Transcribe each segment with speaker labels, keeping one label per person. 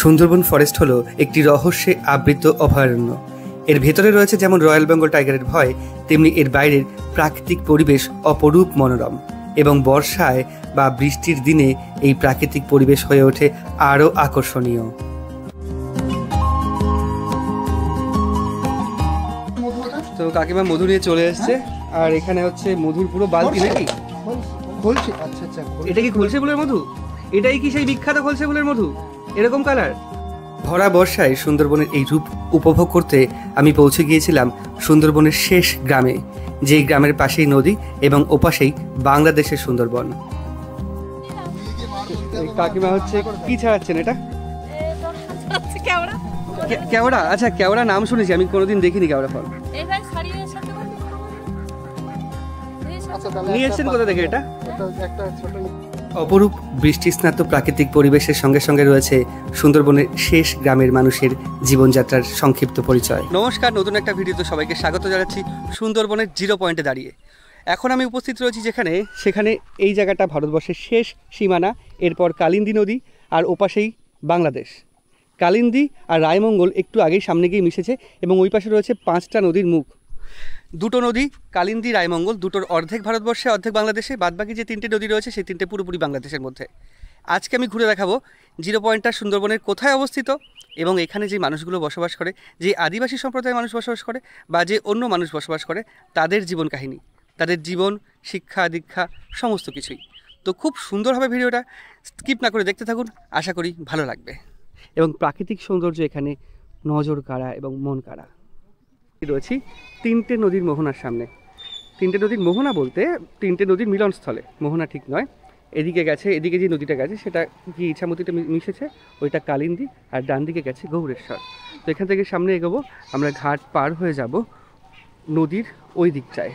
Speaker 1: Sundarban forest হলো একটি রহস্যে আবৃত অভয়ারণ্য। এর ভেতরে রয়েছে যেমন রয়্যাল বেঙ্গল টাইগারের ভয়, তেমনি এর বাইরের প্রাকৃতিক পরিবেশ অপরূপ মনোরম, এবং বর্ষায় বা বৃষ্টির দিনে এই প্রাকৃতিক পরিবেশ হয়ে ওঠে আরও আকর্ষণীয়। তো কাকিমা মধু নিয়ে চলে এসছে, আর এখানে হচ্ছে মধুর পুরো বালতি নাকি?
Speaker 2: আচ্ছা আচ্ছা,
Speaker 1: এটা কি খলসে ফুলের মধু? এটাই কি সেই বিখ্যাত খলসে ফুলের মধু? এরকম কালার। ভরা বর্ষায় সুন্দরবনের এই রূপ উপভোগ করতে আমি পৌঁছে গিয়েছিলাম সুন্দরবনের শেষ গ্রামে, যেই গ্রামের পাশেই নদী এবং ওপাশেই বাংলাদেশের সুন্দরবন। কাকিমা হচ্ছে কি ছাড়াচ্ছেন এটা? কেওড়া। আচ্ছা, কেওড়া নাম শুনেছি, আমি কোনোদিন দেখিনি কেওড়া ফল। নিয়ে এসছেন কোথা থেকে এটা? অপরূপ বৃষ্টিস্নাত প্রাকৃতিক পরিবেশের সঙ্গে সঙ্গে রয়েছে সুন্দরবনের শেষ গ্রামের মানুষের জীবনযাত্রার সংক্ষিপ্ত পরিচয়। নমস্কার, নতুন একটা ভিডিওতে সবাইকে স্বাগত জানাচ্ছি সুন্দরবনের জিরো পয়েন্টে দাঁড়িয়ে। এখন আমি উপস্থিত রয়েছি সেখানে এই জায়গাটা ভারতবর্ষের শেষ সীমানা, এরপর কালিন্দী নদী, আর ওপাশেই বাংলাদেশ। কালিন্দী আর রায়মঙ্গল একটু আগেই সামনে গিয়ে মিশেছে, এবং ওই পাশে রয়েছে 5টা নদীর মুখ। দুটো নদী, কালিন্দী, রায়মঙ্গল, দুটোর অর্ধেক ভারতবর্ষে, অর্ধেক বাংলাদেশে। বাদবাকি যে 3টে নদী রয়েছে সেই 3টে পুরোপুরি বাংলাদেশের মধ্যে। আজকে আমি ঘুরে দেখাবো জিরো পয়েন্টটা সুন্দরবনের কোথায় অবস্থিত, এবং এখানে যে মানুষগুলো বসবাস করে, যে আদিবাসী সম্প্রদায়ের মানুষ বসবাস করে বা যে অন্য মানুষ বসবাস করে, তাদের জীবন কাহিনী, তাদের জীবন, শিক্ষা দীক্ষা, সমস্ত কিছুই। তো খুব সুন্দর হবে ভিডিওটা, স্কিপ না করে দেখতে থাকুন, আশা করি ভালো লাগবে। এবং প্রাকৃতিক সৌন্দর্য এখানে নজর কাড়া এবং মন কাড়া। রয়েছি 3টে নদীর মোহনার সামনে। 3টে নদীর মোহনা বলতে 3টে নদীর মিলনস্থলে, মোহনা ঠিক নয়। এদিকে যে নদীটা গেছে সেটা কি ইছামতিতে মিশেছে, ওইটা কালিন্দী, আর ডান দিকে গেছে গৌরেশ্বর। তো এখান থেকে সামনে এগোবো, আমরা ঘাট পার হয়ে যাব নদীর ওই দিকটায়।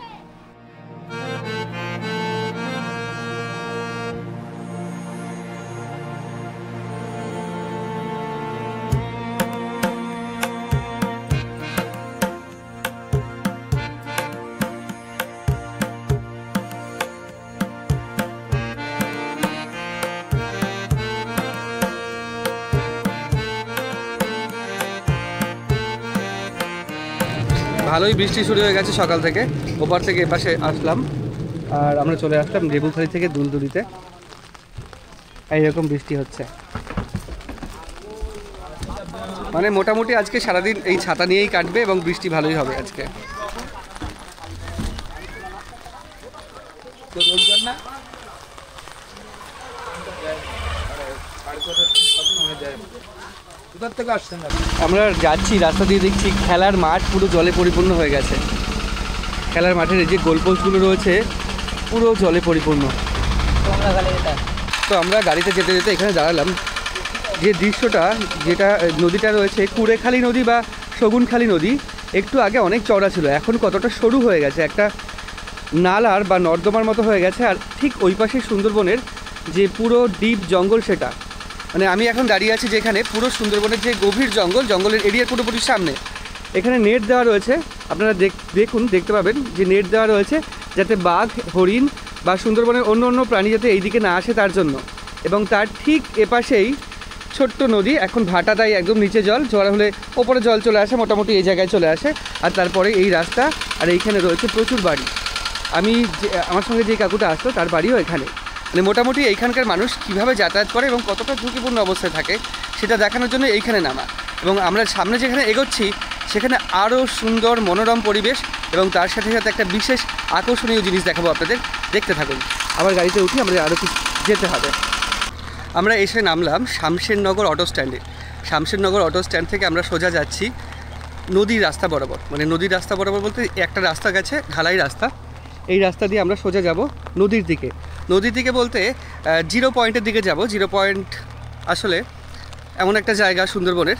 Speaker 1: ভালোই বৃষ্টি শুরু হয়ে গেছে সকাল থেকে, ওপার থেকে এপাশে আসলাম, আর আমরা চলে আসলাম লেবুখালি থেকে দুলদুলিতে। এইরকম বৃষ্টি হচ্ছে, মানে মোটামুটি আজকে সারাদিন এই ছাতা নিয়েই কাটবে, এবং বৃষ্টি ভালোই হবে আজকে। আমরা যাচ্ছি, রাস্তা দিয়ে দেখছি খেলার মাঠ পুরো জলে পরিপূর্ণ হয়ে গেছে। খেলার মাঠের যে গোলপোস্টগুলো রয়েছে পুরো জলে পরিপূর্ণ। তো আমরা গাড়িতে যেতে যেতে এখানে দাঁড়ালাম। যে দৃশ্যটা, যেটা নদীটা রয়েছে কুড়েখালি নদী বা শগুনখালি নদী, একটু আগে অনেক চওড়া ছিল, এখন কতটা সরু হয়ে গেছে, একটা নালার বা নর্দমার মতো হয়ে গেছে। আর ঠিক ওই পাশে সুন্দরবনের যে পুরো ডিপ জঙ্গল, সেটা মানে আমি এখন দাঁড়িয়ে আছি যেখানে পুরো সুন্দরবনের যে গভীর জঙ্গলের এরিয়ার পুরোপুরি সামনে। এখানে নেট দেওয়া রয়েছে, আপনারা দেখতে পাবেন যে নেট দেওয়া রয়েছে, যাতে বাঘ, হরিণ বা সুন্দরবনের অন্য প্রাণী যাতে এইদিকে না আসে তার জন্য। এবং তার ঠিক এপাশেই ছোট্ট নদী, এখন ভাটা, তাই একদম নিচে জল, ঝড় হলে ওপরে জল চলে আসে, মোটামুটি এই জায়গায় চলে আসে। আর তারপরে এই রাস্তা, আর এইখানে রয়েছে প্রচুর বাড়ি। আমার সঙ্গে যে কাকুটা আসতো তার বাড়িও এখানে। মানে মোটামুটি এইখানকার মানুষ কীভাবে যাতায়াত করে এবং কতটা ঝুঁকিপূর্ণ অবস্থায় থাকে সেটা দেখানোর জন্য এইখানে নামা। এবং আমরা সামনে যেখানে এগোচ্ছি সেখানে আরও সুন্দর মনোরম পরিবেশ, এবং তার সাথে সাথে একটা বিশেষ আকর্ষণীয় জিনিস দেখাবো আপনাদের, দেখতে থাকুন। আবার গাড়িতে উঠি, আমরা আরও কিছু যেতে হবে। আমরা এসে নামলাম শামশেরনগর অটো স্ট্যান্ডে। শামশেরনগর অটো স্ট্যান্ড থেকে আমরা সোজা যাচ্ছি নদীর রাস্তা বরাবর। মানে নদীর রাস্তা বরাবর বলতে একটা রাস্তা গেছে, ঢালাই রাস্তা, এই রাস্তা দিয়ে আমরা সোজা যাব নদীর দিকে। নদীর দিকে বলতে জিরো পয়েন্টের দিকে যাব। জিরো পয়েন্ট আসলে এমন একটা জায়গা সুন্দরবনের,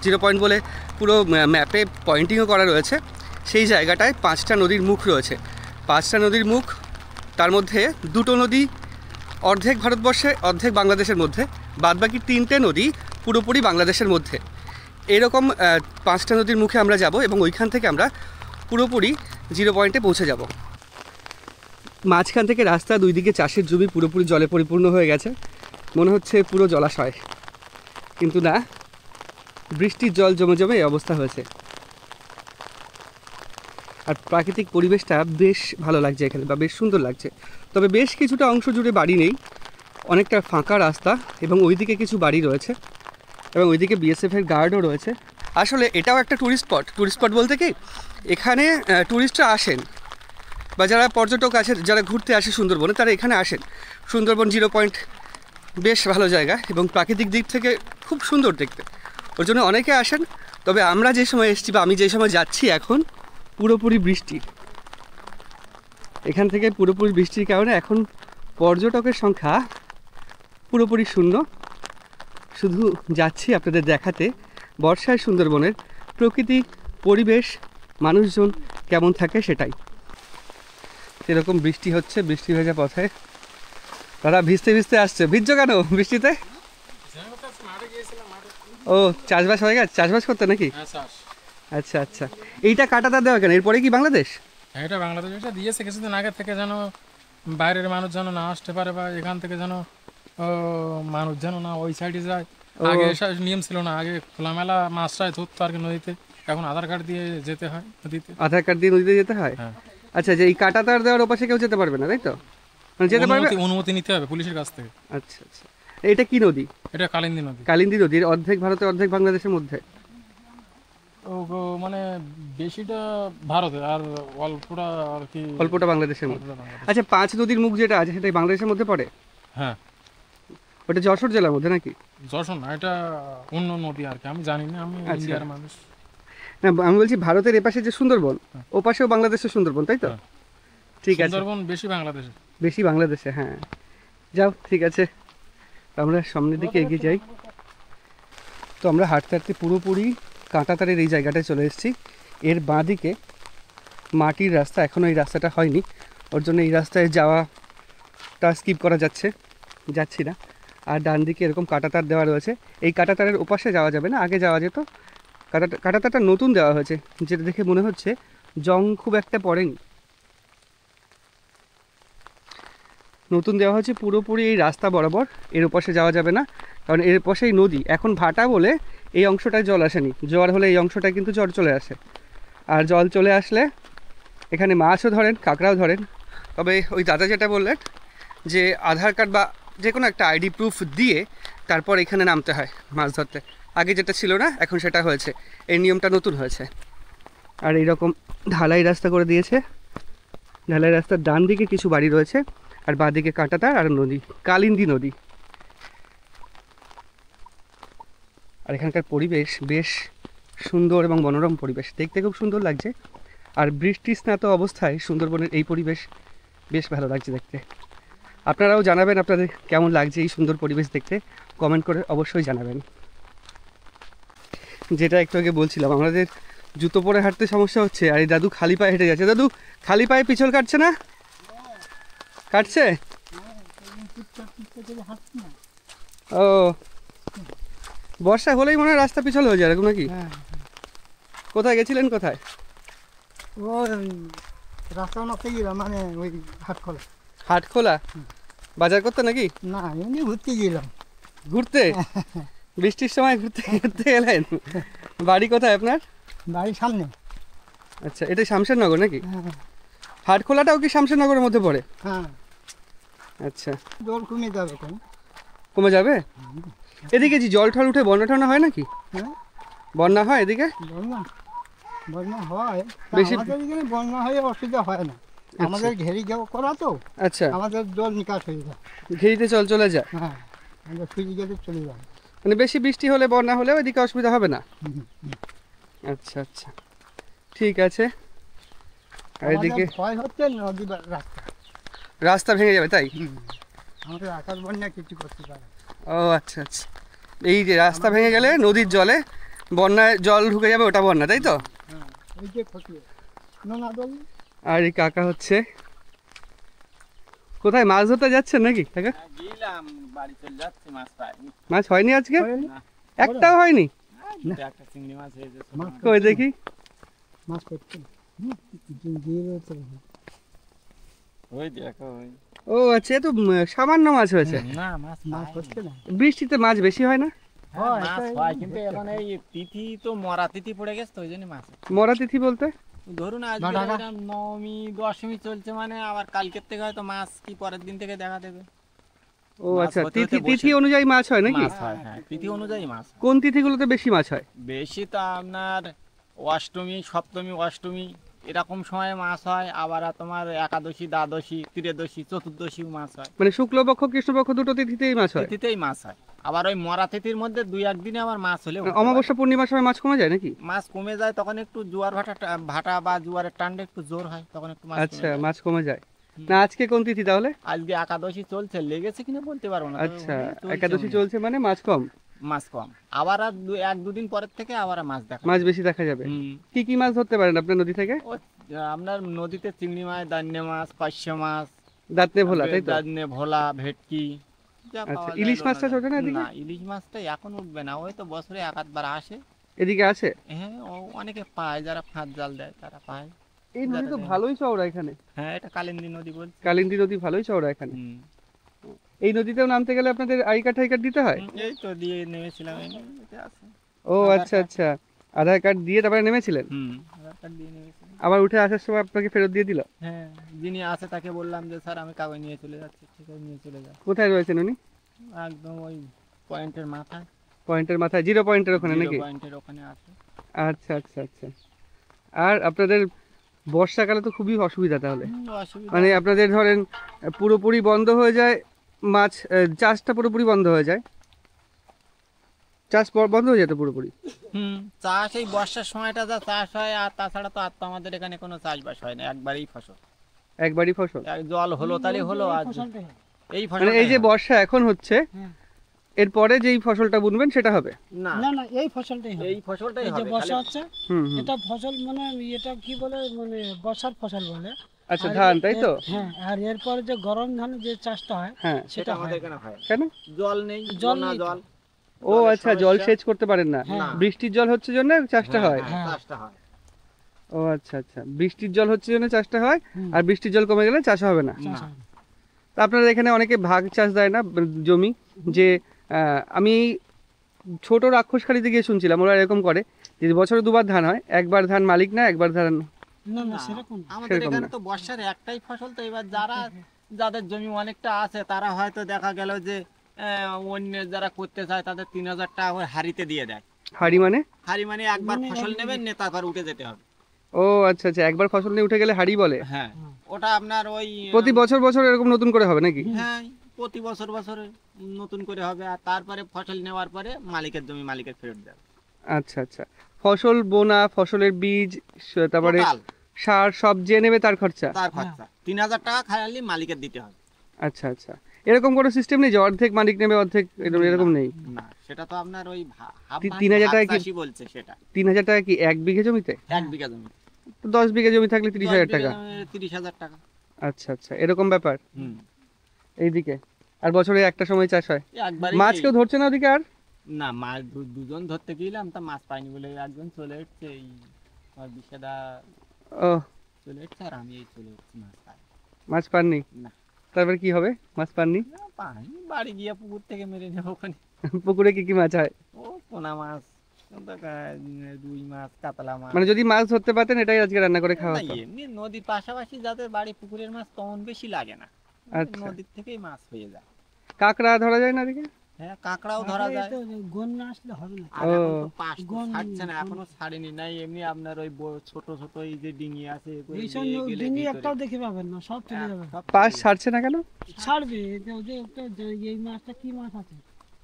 Speaker 1: জিরো পয়েন্ট বলে পুরো ম্যাপে পয়েন্টিংও করা রয়েছে। সেই জায়গাটায় 5টা নদীর মুখ রয়েছে। 5টা নদীর মুখ, তার মধ্যে 2টো নদী অর্ধেক ভারতবর্ষে, অর্ধেক বাংলাদেশের মধ্যে, বাদবাকি 3টে নদী পুরোপুরি বাংলাদেশের মধ্যে। এরকম 5টা নদীর মুখে আমরা যাব, এবং ওইখান থেকে আমরা পুরোপুরি জিরো পয়েন্টে পৌঁছে যাব। মাঝখান থেকে রাস্তা, দুই দিকে চাষের জমি পুরোপুরি জলে পরিপূর্ণ হয়ে গেছে, মনে হচ্ছে পুরো জলাশয়, কিন্তু না, বৃষ্টির জল জমে জমে এই অবস্থা হয়েছে। আর প্রাকৃতিক পরিবেশটা বেশ ভালো লাগছে এখানে, বা বেশ সুন্দর লাগছে। তবে বেশ কিছুটা অংশ জুড়ে বাড়ি নেই, অনেকটা ফাঁকা রাস্তা, এবং ওইদিকে কিছু বাড়ি রয়েছে, এবং ওইদিকে বিএসএফের গার্ডও রয়েছে। আসলে এটাও একটা ট্যুরিস্ট স্পট বলতে কি, এখানে ট্যুরিস্টরা আসেন, বা যারা পর্যটক আছে, যারা ঘুরতে আসে সুন্দরবনে, তারা এখানে আসেন। সুন্দরবন 0 পয়েন্ট বেশ ভালো জায়গা, এবং প্রাকৃতিক দিক থেকে খুব সুন্দর দেখতে, ওর জন্য অনেকে আসেন। তবে আমরা যে সময় এসেছি, বা আমি যে সময় যাচ্ছি এখন, পুরোপুরি বৃষ্টি। এখান থেকে পুরোপুরি বৃষ্টির কারণে এখন পর্যটকের সংখ্যা পুরোপুরি শূন্য। শুধু যাচ্ছি আপনাদের দেখাতে বর্ষায় সুন্দরবনের প্রকৃতি, পরিবেশ, মানুষজন কেমন থাকে সেটাই। এরকম বৃষ্টি হচ্ছে, বৃষ্টি ভেজা পথে তারা ভিজতে ভিজতে আসছে। ভিজছো কেন বৃষ্টিতে? ও, চাষবাস হয়ে গেছে? চাষবাস করতে নাকি? আচ্ছা আচ্ছা। এইটা কাটাতার দেওয়া কেন? এরপরে কি বাংলাদেশ?
Speaker 3: এটা বাংলাদেশ, এটা দিয়েছে কিছুদিন আগে থেকে, যেন বাইরের মানুষ যেন না আসতে পারে, বা এখান থেকে যেন মানুষ যেন না ওই সাইডে যায়। আগে এসব নিয়ম ছিল না, আগে খোলামেলা মাছটাই ধরতো আর কি নদীতে, এখন আধার কার্ড দিয়ে যেতে হয় নদীতে।
Speaker 1: আধার কার্ড দিয়ে নদীতে যেতে হয়?
Speaker 3: হ্যাঁ।
Speaker 1: আচ্ছা, যে এই কাটাতার দেওয়ার ওপাশে কেউ যেতে পারবে না, তাই তো? মানে যেতে পারবে?
Speaker 3: অনুমতি নিতে হবে পুলিশের কাছ থেকে।
Speaker 1: আচ্ছা আচ্ছা। এটা কি নদী?
Speaker 3: এটা কালিন্দী নদী।
Speaker 1: কালিন্দী নদীর অর্ধেক ভারতে, অর্ধেক বাংলাদেশের মধ্যে?
Speaker 3: মানে বেশিটা ভারতে, আর অল্পটা আর কি,
Speaker 1: অল্পটা বাংলাদেশের মধ্যে। আচ্ছা, 5 নদীর মুখ যেটা আছে সেটা বাংলাদেশের মধ্যে পড়ে?
Speaker 3: হ্যাঁ।
Speaker 1: ওটা যশোর জেলার মধ্যে নাকি?
Speaker 3: যশোর না, এটা অন্য নদী আর কি, আমি জানি না, আমি ইন্ডিয়ার মানুষ।
Speaker 1: না, আমি বলছি ভারতের এপাশে যে সুন্দরবন, ও পাশেও বাংলাদেশের সুন্দরবন, তাই তো? ঠিক আছে,
Speaker 3: সুন্দরবন বেশি বাংলাদেশে।
Speaker 1: বেশি বাংলাদেশে, হ্যাঁ। যাও, ঠিক আছে, আমরা সামনের দিকে এগিয়ে যাই। তো আমরা হাঁটতে হাঁটতে পুরোপুরি কাঁটাতারের এই জায়গাটায় চলে এসেছি। এর বাঁদিকে মাটির রাস্তা, এখনও এই রাস্তাটা হয়নি, ওর জন্য এই রাস্তায় যাওয়াটা স্কিপ করা যাচ্ছি না। আর ডান দিকে এরকম কাঁটাতার দেওয়া রয়েছে। এই কাঁটাতারের ওপাশে যাওয়া যাবে না, আগে যাওয়া যেত। কাঁটাতারটা নতুন দেওয়া হয়েছে, যেটা দেখে মনে হচ্ছে জং খুব একটা পড়েনি। নতুন দেওয়া হয়েছে পুরোপুরি এই রাস্তা বরাবর, এর ওপাশে যাওয়া যাবে না, কারণ এর পাশেই নদী। এখন ভাটা বলে এই অংশটায় জল আসেনি, জোয়ার হলে এই অংশটায় কিন্তু জল চলে আসে। আর জল চলে আসলে এখানে মাছও ধরেন, কাঁকড়াও ধরেন। তবে ওই দাদা যেটা বললেন যে আধার কার্ড বা যে কোনো একটা আইডি প্রুফ দিয়ে তারপর এখানে নামতে হয় মাছ ধরতে। আগে যেটা ছিল না, এখন সেটা হয়েছে, এই নিয়মটা নতুন হয়েছে। আর এইরকম ঢালাই রাস্তা করে দিয়েছে। ঢালাই রাস্তার ডান দিকে কিছু বাড়ি রয়েছে, আর বাঁ দিকে কাঁটাতার আর নদী, কালিন্দী নদী। আর এখানকার পরিবেশ বেশ সুন্দর এবং মনোরম পরিবেশ, দেখতে খুব সুন্দর লাগছে। আর বৃষ্টি স্নাত অবস্থায় সুন্দরবনের এই পরিবেশ বেশ ভালো লাগছে দেখতে। আপনারাও জানাবেন আপনাদের কেমন লাগছে এই সুন্দর পরিবেশ দেখতে, কমেন্ট করে অবশ্যই জানাবেন। যেটা একটু আগে বলছিলাম, আমাদের জুতো পরে হাঁটতে সমস্যা হচ্ছে, আর এই দাদু খালি পায়ে হেঁটে যাচ্ছে। দাদু খালি পায়ে পিছল কাটছে না? কাটছে? ও, বর্ষা হলেই মনে হয় রাস্তা পিছল হয়ে যায় এরকম নাকি? কোথায় গেছিলেন, কোথায়?
Speaker 2: ও রাস্তা নতে গেলাম, মানে ওই হাটখোলা।
Speaker 1: হাটখোলা বাজার করতে নাকি?
Speaker 2: না, এমনি ঘুরতে গেলাম।
Speaker 1: ঘুরতে? বৃষ্টির সময় ঘুরতে ঘুরতে গেলেন? বাড়ি কোথায় আপনার?
Speaker 2: বাড়ির সামনে।
Speaker 1: আচ্ছা, এটা শামশেরনগর নাকি? হাটখোলাটাও কি শামশেরনগরের মধ্যে পড়ে?
Speaker 2: হ্যাঁ।
Speaker 1: আচ্ছা,
Speaker 2: জল কমে যাবে কেন?
Speaker 1: কমে যাবে? এদিকে যে জল ঠল উঠে বন্যা টন্যা হয় নাকি?
Speaker 2: হ্যাঁ,
Speaker 1: বন্যা হয় এদিকে?
Speaker 2: বন্যা বন্যা হয়,
Speaker 1: বেশি-
Speaker 2: আমাদের এখানে বন্যা হয়ে অসুবিধা হয় না। আমাদের ঘেরি করা তো,
Speaker 1: আচ্ছা,
Speaker 2: আমাদের জল নিকাশ হয়ে যায়।
Speaker 1: ঘেরিতে জল চলে যায়?
Speaker 2: হ্যাঁ, আমাদের সুইচ গেলে চলে যায়।
Speaker 1: মানে বেশি বৃষ্টি হলে, বন্যা হলে ওইদিকে অসুবিধা হবে না? আচ্ছা আচ্ছা, ঠিক আছে। আর এদিকে
Speaker 2: আমাদের ভয় হচ্ছে নদী বা রাস্তা।
Speaker 1: রাস্তা ভেঙে যাবে তাই?
Speaker 2: আমাদের আকাশ বন্যা কিছু করতে পারে না।
Speaker 1: ও আচ্ছা আচ্ছা, এই যে রাস্তা ভেঙে গেলে নদীর জলে বন্যায় জল ঢুকে যাবে, ওটা বন্যা, তাই তো?
Speaker 2: হ্যাঁ, এই যে ক্ষতি না দল।
Speaker 1: আর এই কাকা হচ্ছে কোথায় মাছ ধরতে যাচ্ছেন নাকি কাকা?
Speaker 4: গেলাম, বাড়ি চলে যাচ্ছে, মাছ পাইনি।
Speaker 1: মাছ হয়নি আজকে?
Speaker 2: হয়নি?
Speaker 1: একটাও হয়নি?
Speaker 4: একটা চিংড়ি মাছ হয়েছে।
Speaker 1: কই দেখি।
Speaker 2: মাছ করছে দিয়ে রয়েছে।
Speaker 4: ওই দেখো, ওই
Speaker 1: ও আচ্ছা, এ তো সামান্য মাছ হয়েছে।
Speaker 4: না, মাছ
Speaker 2: মাছ হচ্ছে না।
Speaker 1: বৃষ্টিতে মাছ বেশি হয় না?
Speaker 4: হ্যাঁ,
Speaker 2: হয়,
Speaker 4: মাছ
Speaker 2: তো এই
Speaker 4: হয় কিন্তু এখন এই তিথি তো মরা তিথি পড়ে গেছে তো ওই জন্য মাছ হয়।
Speaker 1: মরা তিথি বলতে?
Speaker 4: ধরুন আজকে
Speaker 2: নটাকা।
Speaker 4: এরকম নবমী দশমী চলছে মানে আবার কালকের থেকে হয়তো মাছ কি পরের দিন থেকে দেখা দেবে।
Speaker 1: ও
Speaker 4: মাছ
Speaker 1: আচ্ছা,
Speaker 4: হতে হতে
Speaker 1: তিথি
Speaker 4: বসে
Speaker 1: তিথি অনুযায়ী মাছ হয় নাকি?
Speaker 4: মাছ হয়, হ্যাঁ তিথি অনুযায়ী মাছ হয়।
Speaker 1: কোন তিথিগুলোতে বেশি মাছ হয়?
Speaker 4: বেশি তো আপনার অষ্টমী সপ্তমী অষ্টমী এরকম সময় মাছ হয়, আবার তোমার একাদশী দ্বাদশী ত্রয়োদশী চতুর্দশীও মাছ হয়।
Speaker 1: মানে শুক্লপক্ষ কৃষ্ণপক্ষ দুটো তিথিতেই মাছ হয়?
Speaker 4: তিথিতেই মাছ হয়। আবার ওই মরা তিথির মধ্যে দুই একদিনে আবার মাছ হলে
Speaker 1: মানে অমাবস্যা পূর্ণিমার সময় মাছ কমে যায় নাকি?
Speaker 4: মাছ কমে যায়, তখন একটু জোয়ার ভাটা বা জোয়ারের টানটা একটু জোর হয়, তখন একটু মাছ কমে
Speaker 1: আচ্ছা,
Speaker 4: যায়।
Speaker 1: মাছ কমে যায়।
Speaker 4: হুম।
Speaker 1: না আজকে কোন তিথি তাহলে?
Speaker 4: আজকে একাদশী চলছে, লেগেছে কিনা বলতে পারবো না, তবে
Speaker 1: আচ্ছা,
Speaker 4: মনে হয় চলছে
Speaker 1: একাদশী
Speaker 4: মনে হয়।
Speaker 1: চলছে মানে মাছ কম,
Speaker 4: মাছ কম, আবার আর এক দুদিন পরের থেকে আবার মাছ দেখা
Speaker 1: মাছ
Speaker 4: যাবে।
Speaker 1: বেশি দেখা যাবে।
Speaker 4: হুম।
Speaker 1: কি কি মাছ ধরতে পারেন আপনার নদী থেকে?
Speaker 4: ও আপনার নদীতে চিংড়ি মাছ, দান্নে মাছ, পার্শে মাছ,
Speaker 1: দাঁতনে ভোলা, তাই তো?
Speaker 4: দান্নে ভোলা, ভেটকি, যা
Speaker 1: আচ্ছা,
Speaker 4: পাওয়া যায়
Speaker 1: ইলিশ
Speaker 4: লোনা
Speaker 1: মাছ টাছ
Speaker 4: যায়।
Speaker 1: ওঠে না এদিকে?
Speaker 4: না, ইলিশ মাছটা এখন উঠবে না, ওই তো বছরে এক আধবার আসে।
Speaker 1: এদিকে আছে?
Speaker 4: হ্যাঁ, অনেকে পায়, যারা ফাঁদ জাল দেয় তারা পায়।
Speaker 1: এই নদী তো
Speaker 4: যারা-
Speaker 1: ভালোই চওড়া এখানে,
Speaker 4: হ্যাঁ, এটা কালিন্দী নদী বলছে।
Speaker 1: কালিন্দী নদী ভালোই চওড়া এখানে।
Speaker 4: হুম।
Speaker 1: এই নদীতেও নামতে গেলে আপনাদের আই কার্ড টাই কার্ড দিতে হয়?
Speaker 4: এই তো দিয়ে নেমেছিলাম, এই নদীতে আছে।
Speaker 1: ও
Speaker 4: আধার
Speaker 1: আচ্ছা
Speaker 4: কার্ড।
Speaker 1: আচ্ছা, আধার কার্ড দিয়ে তারপরে নেমেছিলেন?
Speaker 4: হুম, আধার কার্ড দিয়ে নেমেছিলাম।
Speaker 1: আবার উঠে আসার সময় আপনাকে ফেরত দিয়ে দিল?
Speaker 4: হ্যাঁ, যিনি আছে তাকে বললাম যে স্যার আমি কাগজ নিয়ে চলে যাচ্ছি, ঠিক আছে নিয়ে চলে যাও।
Speaker 1: কোথায় রয়েছেন উনি?
Speaker 4: একদম ওই পয়েন্টের মাথায়,
Speaker 1: পয়েন্টের মাথায়, জিরো পয়েন্টের ওখানে
Speaker 4: জিরো
Speaker 1: নাকি?
Speaker 4: পয়েন্টের ওখানে আছে।
Speaker 1: আচ্ছা আচ্ছা আচ্ছা। আর আপনাদের বর্ষাকালে তো খুবই অসুবিধা তাহলে,
Speaker 4: অসুবিধা
Speaker 1: মানে আপনাদের ধরেন পুরোপুরি বন্ধ হয়ে যায় মাছ, চাষটা পুরোপুরি বন্ধ হয়ে যায়, চাষ বন্ধ হয়ে যেত পুরোপুরি।
Speaker 4: হুম, চাষ এই বর্ষার সময়টা যা চাষ হয়, আর তাছাড়া তো আর তো আমাদের এখানে কোনো চাষবাস হয় না, একবারই ফসল।
Speaker 1: একবারই ফসল,
Speaker 4: জল হলো তাহলে হলো, আর
Speaker 2: ফসলটাই হয়।
Speaker 4: এই
Speaker 1: মানে
Speaker 4: ফসল
Speaker 1: এই যে বর্ষা এখন হচ্ছে
Speaker 2: হ্যাঁ।
Speaker 1: এরপরে যেই ফসলটা বুনবেন সেটা হবে?
Speaker 4: না,
Speaker 2: না না, এই ফসলটাই হবে।
Speaker 4: এই ফসলটাই
Speaker 2: এই যে
Speaker 4: হবে
Speaker 2: বর্ষা
Speaker 4: খালি-
Speaker 2: হচ্ছে,
Speaker 1: হুম হুম।
Speaker 2: এটা ফসল মানে এটা কি বলে, মানে বর্ষার ফসল বলে।
Speaker 1: আচ্ছা,
Speaker 2: আর
Speaker 1: ধান তাই তো?
Speaker 2: হ্যাঁ, আর এরপর যে গরম ধান যে চাষটা হয়
Speaker 1: হ্যাঁ।
Speaker 4: সেটা
Speaker 2: সেটা
Speaker 4: আমাদের
Speaker 2: হয়
Speaker 4: এখানে হয়।
Speaker 1: কেন?
Speaker 4: জল নেই,
Speaker 2: জল
Speaker 4: না
Speaker 2: নেই তো।
Speaker 4: জল।
Speaker 1: ও
Speaker 4: জলের
Speaker 1: আচ্ছা, জল
Speaker 4: সমস্যা।
Speaker 1: সেচ করতে পারেন না,
Speaker 2: হ্যাঁ।
Speaker 1: বৃষ্টির জল হচ্ছে জন্য চাষটা হয়।
Speaker 4: হ্যাঁ,
Speaker 2: হ্যাঁ।
Speaker 4: চাষটা হয়।
Speaker 1: ও আচ্ছা আচ্ছা, বৃষ্টির জল হচ্ছে জন্য চাষটা হয়,
Speaker 2: হুম।
Speaker 1: আর বৃষ্টির জল কমে গেলে চাষ হবে না।
Speaker 2: চাষ
Speaker 4: না।
Speaker 2: হয়।
Speaker 1: তা আপনাদের এখানে অনেকে ভাগ চাষ দেয় না জমি, যে আমি ছোট রাক্ষসখালিতে গিয়ে শুনছিলাম ওরা এরকম করে যে বছরে দুবার ধান হয়, একবার ধান মালিক না, একবার ধান।
Speaker 2: না না,
Speaker 4: না,
Speaker 2: সেরকম না।
Speaker 4: আমাদের
Speaker 1: সেরকম
Speaker 4: এখানে
Speaker 1: না।
Speaker 4: তো বর্ষার একটাই ফসল, তো এবার যাদের জমি অনেকটা আছে তারা হয়তো দেখা গেল যে অন্য যারা করতে চায় তাদের 3,000 টাকা করে হাড়িতে দিয়ে দেয়।
Speaker 1: হাড়ি মানে?
Speaker 4: হাড়ি মানে একবার ফসল নেবেন, নিয়ে তারপর উঠে যেতে হবে।
Speaker 1: ও আচ্ছা আচ্ছা, একবার ফসল নিয়ে উঠে গেলে হাড়ি বলে।
Speaker 4: হ্যাঁ, ওটা আপনার ওই
Speaker 1: প্রতি বছর বছর এরকম নতুন করে হবে নাকি?
Speaker 4: হ্যাঁ, প্রতি বছর বছর নতুন করে হবে, আর তারপরে ফসল নেওয়ার পরে মালিকের জমি মালিকের ফেরত দেবে।
Speaker 1: আচ্ছা আচ্ছা, ফসল বোনা, ফসলের বীজ, তারপরে
Speaker 4: টোটাল
Speaker 1: সার সব যে নেবে তার খরচা?
Speaker 4: তার খরচা 3,000 টাকা খালি মালিকের দিতে হবে।
Speaker 1: আচ্ছা আচ্ছা, এরকম কোনো সিস্টেম নেই যে অর্ধেক মালিক নেবে অর্ধেক এরকম নেই?
Speaker 4: না, সেটা তো আপনার ওই হাফ
Speaker 1: 3,000 টাকা কি?
Speaker 4: চাষি বলছে সেটা
Speaker 1: 3,000 টাকা কি 1 বিঘে জমিতে?
Speaker 4: 1 বিঘা জমি,
Speaker 1: তো 10 বিঘে জমি থাকলে 30,000 টাকা।
Speaker 4: 30,000 টাকা।
Speaker 1: আচ্ছা আচ্ছা, এরকম ব্যাপার
Speaker 4: হুম,
Speaker 1: এইদিকে। আর বছরে একটা সময় চাষ হয়।
Speaker 4: একবারই
Speaker 1: মাছ কেউ ধরছে না ওদিকে আর?
Speaker 4: না, মাছ দুজন ধরতে গেলাম, তা মাছ পাইনি বলে একজন চলে এসছে, এই আমার বিশেদা
Speaker 1: ও,
Speaker 4: চলে এসছে, আর আমি এই চলে এসছি, মাছ পাই
Speaker 1: মাছ পাননি?
Speaker 4: না।
Speaker 1: তারপরে কি হবে মাছ পাননি?
Speaker 4: না, পাইনি, বাড়ি গিয়ে পুকুর থেকে মেরে নেবো ওখানে।
Speaker 1: পুকুরে কি কি মাছ হয়?
Speaker 4: ও পোনা মাছ, রুই মাছ, কাতলা মাছ।
Speaker 1: মানে যদি মাছ ধরতে পারতেন এটাই আজকে রান্না করে খাওয়া
Speaker 4: না,
Speaker 1: হতো।
Speaker 4: এমনি নদীর পাশাপাশি যাদের বাড়ি পুকুরের মাছ তেমন বেশি লাগে না,
Speaker 1: আচ্ছা।
Speaker 4: নদীর থেকেই মাছ হয়ে যায়।
Speaker 1: কাঁকড়া ধরা যায় না এদিকে?
Speaker 4: হ্যাঁ, কাঁকড়াও ধরা যায়।
Speaker 2: গন না আসলে হবে না।
Speaker 4: আর এখন তো
Speaker 1: ও।
Speaker 4: পাশ তো
Speaker 2: গন-
Speaker 4: ছাড়ছে না, এখনো ছাড়েনি, নাই এমনি আপনার ওই ছোট ছোট এই যে ডিঙি আছে, এগুলো
Speaker 2: এইসব
Speaker 4: দিয়ে গেলে
Speaker 2: ডিঙি
Speaker 4: ভিতরে-
Speaker 2: একটাও দেখে পাবেন না, সব চলে যাবে।
Speaker 4: সব
Speaker 1: পাশ
Speaker 4: চলে
Speaker 1: ছাড়ছে না কেন?
Speaker 2: ছাড়বে যে একটা এই মাছটা কি মাছ আছে,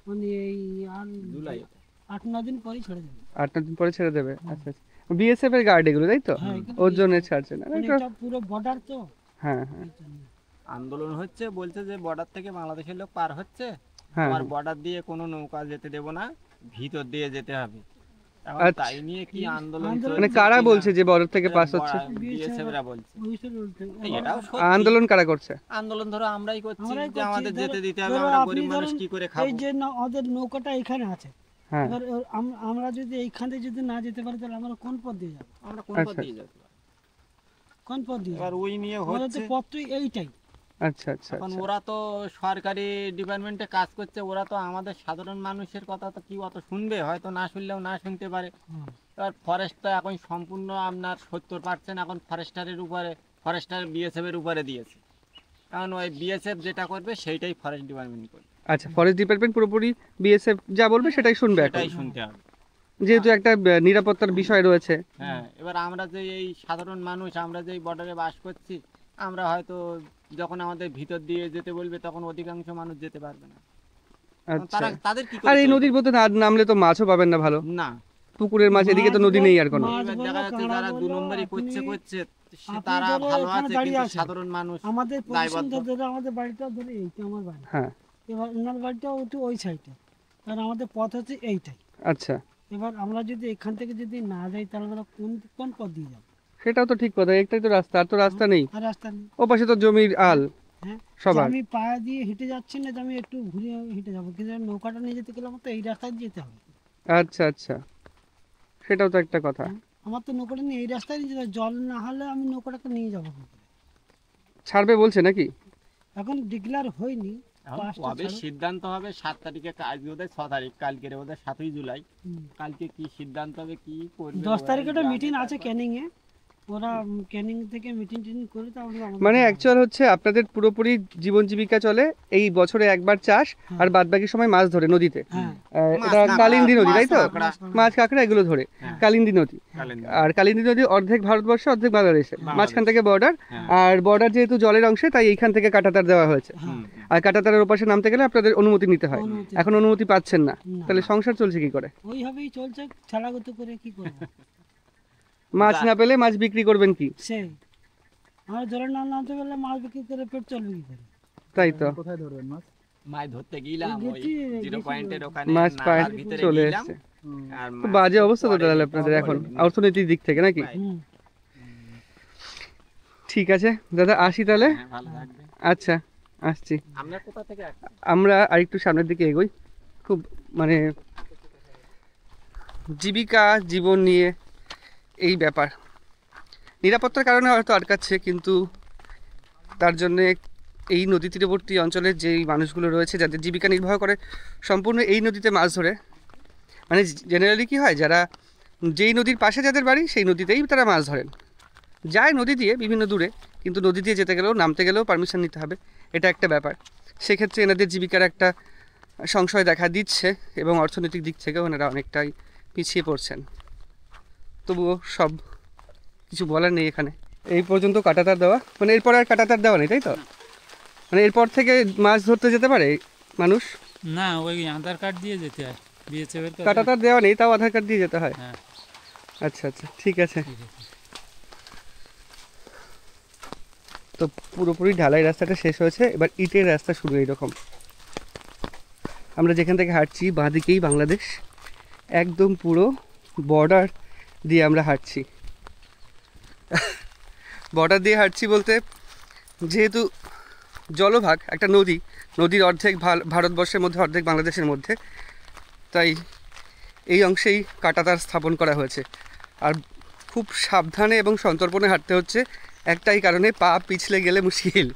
Speaker 2: মানে এই আর
Speaker 4: যাবে। জুলাই
Speaker 2: 8-9 দিন পরেই ছেড়ে দেবে।
Speaker 1: 8-9 দিন পরে ছেড়ে দেবে। আচ্ছা আচ্ছা, বিএসএফ এর গার্ড এগুলো তাই তো?
Speaker 2: হ্যাঁ, এগুলো
Speaker 1: ওর জন্য ছাড়ছে না।
Speaker 2: মানে
Speaker 1: এটা-
Speaker 2: এটা পুরো বর্ডার তো,
Speaker 1: হ্যাঁ হ্যাঁ
Speaker 2: এই জন্য।
Speaker 4: আন্দোলন হচ্ছে, বলছে যে বর্ডার থেকে বাংলাদেশের লোক পার হচ্ছে,
Speaker 1: হ্যাঁ।
Speaker 4: আমার বর্ডার দিয়ে কোনো নৌকা যেতে দেব না, ভিতর দিয়ে যেতে হবে। এখন
Speaker 1: আচ্ছা।
Speaker 4: তাই নিয়ে কি আন্দোলন
Speaker 2: আন্দোলন-
Speaker 1: মানে
Speaker 4: চলছে
Speaker 1: কারা
Speaker 4: কিনা?
Speaker 1: বলছে যে বর্ডার থেকে পাস হচ্ছে?
Speaker 4: BSF রা বলছে।
Speaker 2: ওইসব বলতে।
Speaker 4: এটাও সত্যি।
Speaker 1: আন্দোলন কারা করছে?
Speaker 4: আন্দোলন ধরো আমরাই করছি,
Speaker 2: আমরাই
Speaker 4: যে
Speaker 2: করছি,
Speaker 4: আমাদের
Speaker 2: ধরো-
Speaker 4: যেতে দিতে হবে,
Speaker 2: ধরো
Speaker 4: আমরা
Speaker 2: আপনি
Speaker 4: গরিব মানুষ
Speaker 2: ধরুন
Speaker 4: কি করে খাবো।
Speaker 2: এই যে ওদের নৌকাটা এখানে আছে,
Speaker 1: হ্যাঁ
Speaker 2: এবার আমরা যদি এইখান থেকে যদি না যেতে পারি তাহলে আমরা কোন পথ দিয়ে যাবো?
Speaker 4: আমরা কোন পথ
Speaker 1: আচ্ছা।
Speaker 4: দিয়ে যাবো?
Speaker 2: কোন পথ দিয়ে
Speaker 4: এবার
Speaker 2: যাবো?
Speaker 4: ওই নিয়ে
Speaker 2: আমাদের তো
Speaker 4: হচ্ছে।
Speaker 2: পথ তো এইটাই।
Speaker 1: আচ্ছা আচ্ছা
Speaker 4: এখন
Speaker 1: আচ্ছা।
Speaker 4: ওরা তো সরকারি ডিপার্টমেন্টে কাজ করছে, ওরা তো আমাদের সাধারণ মানুষের কথা তো কি অত শুনবে, হয়তো না শুনলেও না শুনতে পারে। এবার ফরেস্ট তো এখন সম্পূর্ণ আপনার 70% এখন ফরেস্টারের উপরে, ফরেস্টার বিএসএফ এর উপরে দিয়েছে। কারণ ওই বিএসএফ যেটা করবে সেইটাই ফরেস্ট ডিপার্টমেন্ট করবে,
Speaker 1: আচ্ছা, ফরেস্ট ডিপার্টমেন্ট পুরোপুরি বিএসএফ যা বলবে সেটাই শুনবে এখন,
Speaker 4: সেটাই শুনতে হবে।
Speaker 1: যেহেতু একটা নিরাপত্তার বিষয় রয়েছে।
Speaker 4: হ্যাঁ, এবার আমরা যে এই সাধারণ মানুষ, আমরা যে এই বর্ডারে বাস করছি, আমরা হয়তো যখন আমাদের ভিতর দিয়ে যেতে বলবে তখন অধিকাংশ মানুষ যেতে পারবে না।
Speaker 1: আচ্ছা,
Speaker 4: তাদের কি
Speaker 1: আর
Speaker 4: করে
Speaker 1: এই
Speaker 4: চলবে?
Speaker 1: নদীর মধ্যে না নামলে তো মাছও পাবেন না ভালো,
Speaker 4: না,
Speaker 1: পুকুরের মাছ, এদিকে তো নদী নেই আর কোনো।
Speaker 2: মাছ
Speaker 4: এবার
Speaker 2: বলো,
Speaker 4: দেখা যাচ্ছে
Speaker 2: কাঁকড়া
Speaker 4: যারা দু
Speaker 2: বলো,
Speaker 4: নম্বরই করছে
Speaker 2: আপনি-
Speaker 4: করছে
Speaker 2: আপনি
Speaker 4: তারা
Speaker 2: ধরো
Speaker 4: ভালো
Speaker 2: এখানে
Speaker 4: আছে,
Speaker 2: দাঁড়িয়ে
Speaker 4: কিন্তু
Speaker 2: আছেন।
Speaker 4: সাধারণ মানুষ
Speaker 2: আমাদের
Speaker 4: দায়বদ্ধ।
Speaker 2: পজিশনটা ধরে আমাদের বাড়িটা ধরে এইটা আমার বাড়ি,
Speaker 1: হ্যাঁ,
Speaker 2: এবার ওনার বাড়িটাও একটু ওই সাইডে, কারণ আমাদের পথ হচ্ছে এইটাই।
Speaker 1: আচ্ছা,
Speaker 2: এবার আমরা যদি এখান থেকে যদি না যাই তাহলে আমরা কোন কোন পথ দিয়ে যাবো?
Speaker 1: সেটাও তো ঠিক কথা, একটাই তো রাস্তা, আর তো রাস্তা নেই।
Speaker 2: আর রাস্তা নেই।
Speaker 1: ও পাশে তো জমির আল
Speaker 2: হ্যাঁ, যে
Speaker 1: সবার।
Speaker 2: আমি পায়ে দিয়ে হেঁটে যাচ্ছি না, যে আমি একটু ঘুরে হেঁটে যাবো, কিন্তু নৌকাটা নিয়ে যেতে গেলে আমার তো এই রাস্তায় যেতে হবে।
Speaker 1: আচ্ছা আচ্ছা, সেটাও তো একটা কথা।
Speaker 2: আমার তো নৌকাটা নিয়ে এই রাস্তায় নিয়ে যেতে হবে। জল না হলে আমি নৌকাটাকে নিয়ে যাবো কি করে?
Speaker 1: ছাড়বে বলছে নাকি?
Speaker 2: এখন ডিক্লেয়ার হয়নি।
Speaker 4: এখন
Speaker 2: পাঁচটা
Speaker 4: কবে
Speaker 2: ছাড়ো।
Speaker 4: সিদ্ধান্ত হবে? 7 তারিখে, আজকে ওদের 6 তারিখ, কালকে ওদের 7ই জুলাই।
Speaker 2: হুম।
Speaker 4: কালকে কি সিদ্ধান্ত হবে, কি করবে?
Speaker 2: 10
Speaker 4: ওরা
Speaker 2: তারিখে একটা
Speaker 4: জানে
Speaker 2: মিটিং আছে
Speaker 4: তারপর।
Speaker 2: ক্যানিং এ, ওরা ক্যানিং থেকে মিটিং টিটিং করে তারপরে আমাদের
Speaker 1: মানে
Speaker 2: জানাবে।
Speaker 1: অ্যাকচুয়াল হচ্ছে আপনাদের পুরোপুরি জীবন জীবিকা চলে এই বছরে একবার চাষ, আর বাদ বাকি সময় মাছ ধরে নদীতে।
Speaker 2: হ্যাঁ,
Speaker 4: মাছ
Speaker 1: এটা
Speaker 4: কাঁকড়া,
Speaker 1: কালিন্দী নদী তাই তো?
Speaker 4: মাছ কাঁকড়া।
Speaker 1: মাছ কাঁকড়া এগুলো ধরে
Speaker 4: হ্যাঁ।
Speaker 1: কালিন্দী নদী।
Speaker 4: ক্যালেন্ডার।
Speaker 1: আর কালিন্দী নদী অর্ধেক ভারতবর্ষ অর্ধেক বাংলাদেশে,
Speaker 4: বাংলাদেশ।
Speaker 1: মাঝখান থেকে বর্ডার।
Speaker 4: হ্যাঁ।
Speaker 1: আর বর্ডার যেহেতু জলের অংশে, তাই এইখান থেকে কাঁটাতার দেওয়া হয়েছে।
Speaker 2: হ্যাঁ,
Speaker 1: আর কাঁটাতারের ওপাশে নামতে গেলে আপনাদের অনুমতি নিতে হয়।
Speaker 2: অনুমতি।
Speaker 1: এখন অনুমতি পাচ্ছেন না,
Speaker 2: না।
Speaker 1: তাহলে সংসার চলছে কি করে?
Speaker 2: ওইভাবেই চলছে, ছাড়াগত করে কি করবো?
Speaker 1: মাছ না পেলে মাছ বিক্রি করবেন কি?
Speaker 2: সেই আমরা জলে না নামতে পারলে মাছ বিক্রি করে পেট চলবে কি করে?
Speaker 1: তাই তো,
Speaker 4: মাছ ধরতে গেলাম ওই
Speaker 2: গেছি,
Speaker 4: 0 পয়েন্টের ওখানে,
Speaker 1: মাছ পায়
Speaker 4: নালার ভিতরে
Speaker 1: চলে
Speaker 4: গেলাম,
Speaker 1: এসছে।
Speaker 4: আর
Speaker 1: খুব
Speaker 4: মাছ
Speaker 1: বাজে অবস্থা তো
Speaker 4: পরে
Speaker 1: তাহলে আপনাদের এখন
Speaker 4: পরে
Speaker 1: অর্থনৈতিক দিক থেকে নাকি?
Speaker 4: পাই।
Speaker 2: হুম।
Speaker 1: ঠিক আছে দাদা, আসি তাহলে।
Speaker 4: হ্যাঁ, ভালো থাকবে।
Speaker 1: আচ্ছা, আসছি।
Speaker 4: আমরা কোথা থেকে আসছি?
Speaker 1: আমরা আরেকটু সামনের দিকে এগোই। খুব মানে জীবিকা জীবন নিয়ে এই ব্যাপার, নিরাপত্তার কারণে হয়তো আটকাচ্ছে, কিন্তু তার জন্যে এই নদী তীরবর্তী অঞ্চলের যেই মানুষগুলো রয়েছে যাদের জীবিকা নির্বাহ করে সম্পূর্ণ এই নদীতে মাছ ধরে, মানে জেনারেলি কি হয়, যারা যেই নদীর পাশে যাদের বাড়ি সেই নদীতেই তারা মাছ ধরেন, যায় নদী দিয়ে বিভিন্ন দূরে, কিন্তু নদী দিয়ে যেতে গেলেও নামতে গেলেও পারমিশন নিতে হবে, এটা একটা ব্যাপার। সেক্ষেত্রে এনাদের জীবিকার একটা সংশয় দেখা দিচ্ছে এবং অর্থনৈতিক দিক থেকেও ওনারা অনেকটাই পিছিয়ে পড়ছেন। তবুও সব কিছু বলার নেই এখানে। এই পর্যন্ত কাঁটাতার দেওয়া, মানে এরপর আর কাঁটাতার দেওয়া নেই তাই তো? মানে এরপর থেকে মাছ ধরতে যেতে পারে মানুষ?
Speaker 5: না, ওই আধার কার্ড দিয়ে যেতে হয় বিএসএফ এর কাছে।
Speaker 1: কাঁটাতার দেওয়া নেই, তাও আধার কার্ড দিয়ে যেতে হয়?
Speaker 5: হ্যাঁ।
Speaker 1: আচ্ছা আচ্ছা, ঠিক আছে। তো পুরোপুরি ঢালাই রাস্তাটা শেষ হয়েছে, এবার ইটের রাস্তা শুরু। এইরকম আমরা যেখান থেকে হাঁটছি বাঁদিকেই বাংলাদেশ, একদম পুরো বর্ডার দিয়ে আমরা হাঁটছি। বর্ডার দিয়ে হাঁটছি বলতে, যেহেতু জলভাগ একটা নদী, নদীর অর্ধেক ভারতবর্ষের মধ্যে অর্ধেক বাংলাদেশের মধ্যে, তাই এই অংশেই কাঁটাতার স্থাপন করা হয়েছে। আর খুব সাবধানে এবং সন্তর্পণে হাঁটতে হচ্ছে, একটাই কারণে, পা পিছলে গেলে মুশকিল।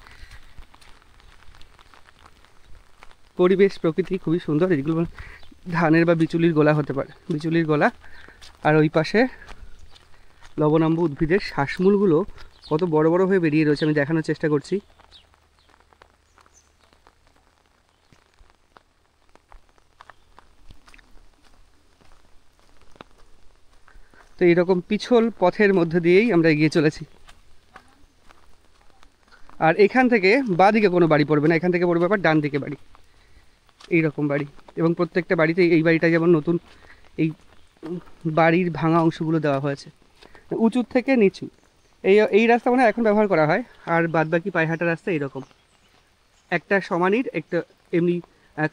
Speaker 1: পরিবেশ প্রকৃতি খুবই সুন্দর, এগুলো ধানের বা বিচুলির গোলা হতে পারে, বিচুলির গোলা। আর ওই পাশে লবণাম্ব উদ্ভিদের শ্বাসমূলগুলো কত বড় বড় হয়ে বেরিয়ে রয়েছে, আমি দেখানোর চেষ্টা করছি। তো এইরকম পিছল পথের মধ্যে দিয়েই আমরা এগিয়ে চলেছি। আর এখান থেকে বাঁ দিকে কোনো বাড়ি পড়বে না, এখান থেকে পড়বে আবার ডান দিকে বাড়ি, এইরকম বাড়ি। এবং প্রত্যেকটা বাড়িতে, এই বাড়িটা যেমন নতুন, এই বাড়ির ভাঙা অংশগুলো দেওয়া হয়েছে, উঁচুর থেকে নিচু। এই রাস্তা মানে এখন ব্যবহার করা হয়, আর বাদবাকি পায়হাটা রাস্তা এইরকম একটা সমান ইট, একটা এমনি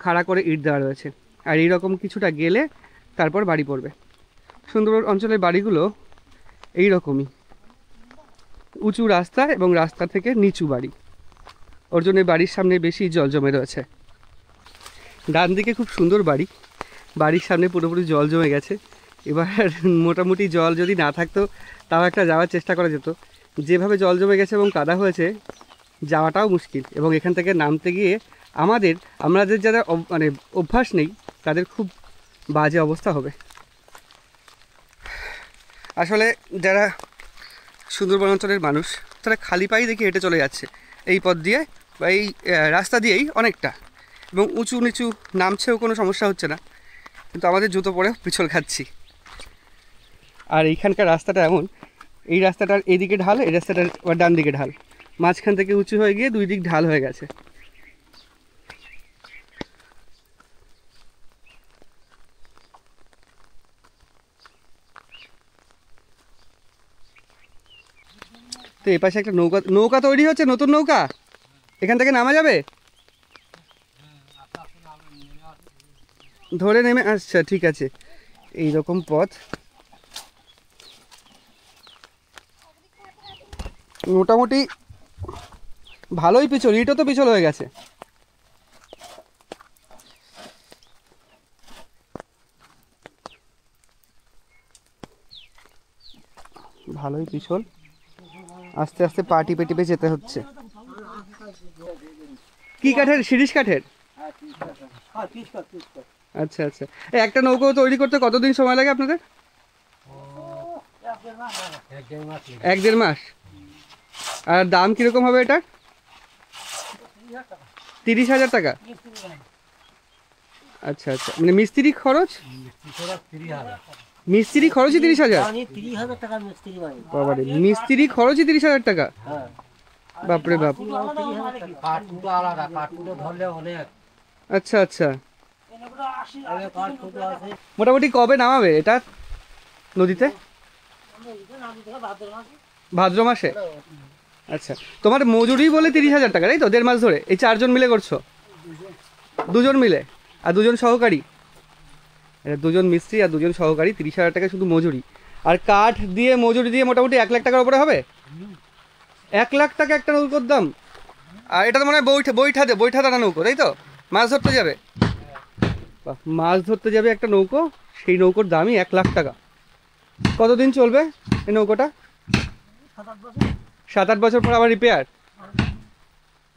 Speaker 1: খাড়া করে ইট দেওয়া রয়েছে। আর এইরকম কিছুটা গেলে তারপর বাড়ি পড়বে। সুন্দরবন অঞ্চলের বাড়িগুলো এইরকমই, উঁচু রাস্তা এবং রাস্তা থেকে নিচু বাড়ি, ওর জন্য বাড়ির সামনে বেশি জল জমে রয়েছে। ডান দিকে খুব সুন্দর বাড়ি, বাড়ির সামনে পুরোপুরি জল জমে গেছে। এবার মোটামুটি জল যদি না থাকতো তাও একটা যাওয়ার চেষ্টা করা যেত, যেভাবে জল জমে গেছে এবং কাদা হয়েছে যাওয়াটাও মুশকিল, এবং এখান থেকে নামতে গিয়ে আমাদের যারা মানে অভ্যাস নেই তাদের খুব বাজে অবস্থা হবে। আসলে যারা সুন্দরবন অঞ্চলের মানুষ তারা খালি পায়ে দেখে হেঁটে চলে যাচ্ছে এই পথ দিয়ে বা এই রাস্তা দিয়েই অনেকটা, এবং উঁচু নিচু নামছেও কোনো সমস্যা হচ্ছে না, কিন্তু আমাদের জুতো পরে পিছল খাচ্ছি। আর এইখানকার রাস্তাটা এমন, এই রাস্তাটার এইদিকে ঢাল, এই রাস্তাটার আবার ডান দিকে ঢাল, মাঝখান থেকে উঁচু হয়ে গিয়ে দুই দিক ঢাল হয়ে গেছে। তো এই পাশে একটা নৌকা তৈরি হচ্ছে, নতুন নৌকা, এখান থেকে নামা যাবে? ধরে নেমে, আচ্ছা ঠিক আছে। এই রকম পথ, মোটামুটি ভালোই পিছল, ইটও তো পিছল হয়ে গেছে। ভালোই পিছল, আস্তে আস্তে পা টিপে টিপে যেতে হচ্ছে। কি কাঠের? শিরিষ কাঠের? আচ্ছা আচ্ছা। একটা নৌকো তৈরি করতে কতদিন সময় লাগে আপনাদের? 1-1.5 মাস। আর দাম কিরকম হবে এটা? 30,000 টাকা। আচ্ছা আচ্ছা, মানে মিস্ত্রি খরচ? মিস্ত্রি খরচই 30,000? বাবারে, মিস্ত্রি খরচই 30,000 টাকা? বাপরে বাপ। আচ্ছা আচ্ছা। মোটামুটি কবে নামাবে এটা নদীতে? ভাদ্র মাসে। আচ্ছা, তোমার মজুরি বলে 30,000 টাকা, তাই তো? 1.5 মাস ধরে এই 4 জন মিলে করছো? 2 জন মিলে আর 2 জন সহকারী? 2 জন মিস্ত্রি আর 2 জন সহকারী, 30,000 টাকা শুধু মজুরি। আর কাঠ দিয়ে মজুরি দিয়ে মোটামুটি 1 লাখ টাকার উপরে হবে। 1 লাখ টাকা একটা নৌকোর দাম। আর এটা তো মনে হয় বৈঠা টানা নৌকো, তাই তো? মাছ ধরতে যাবে? মাছ ধরতে যাবে একটা নৌকো, সেই নৌকোর দামই 1 লাখ টাকা। কতদিন চলবে এই নৌকোটা? 7-8 বছর পর আবার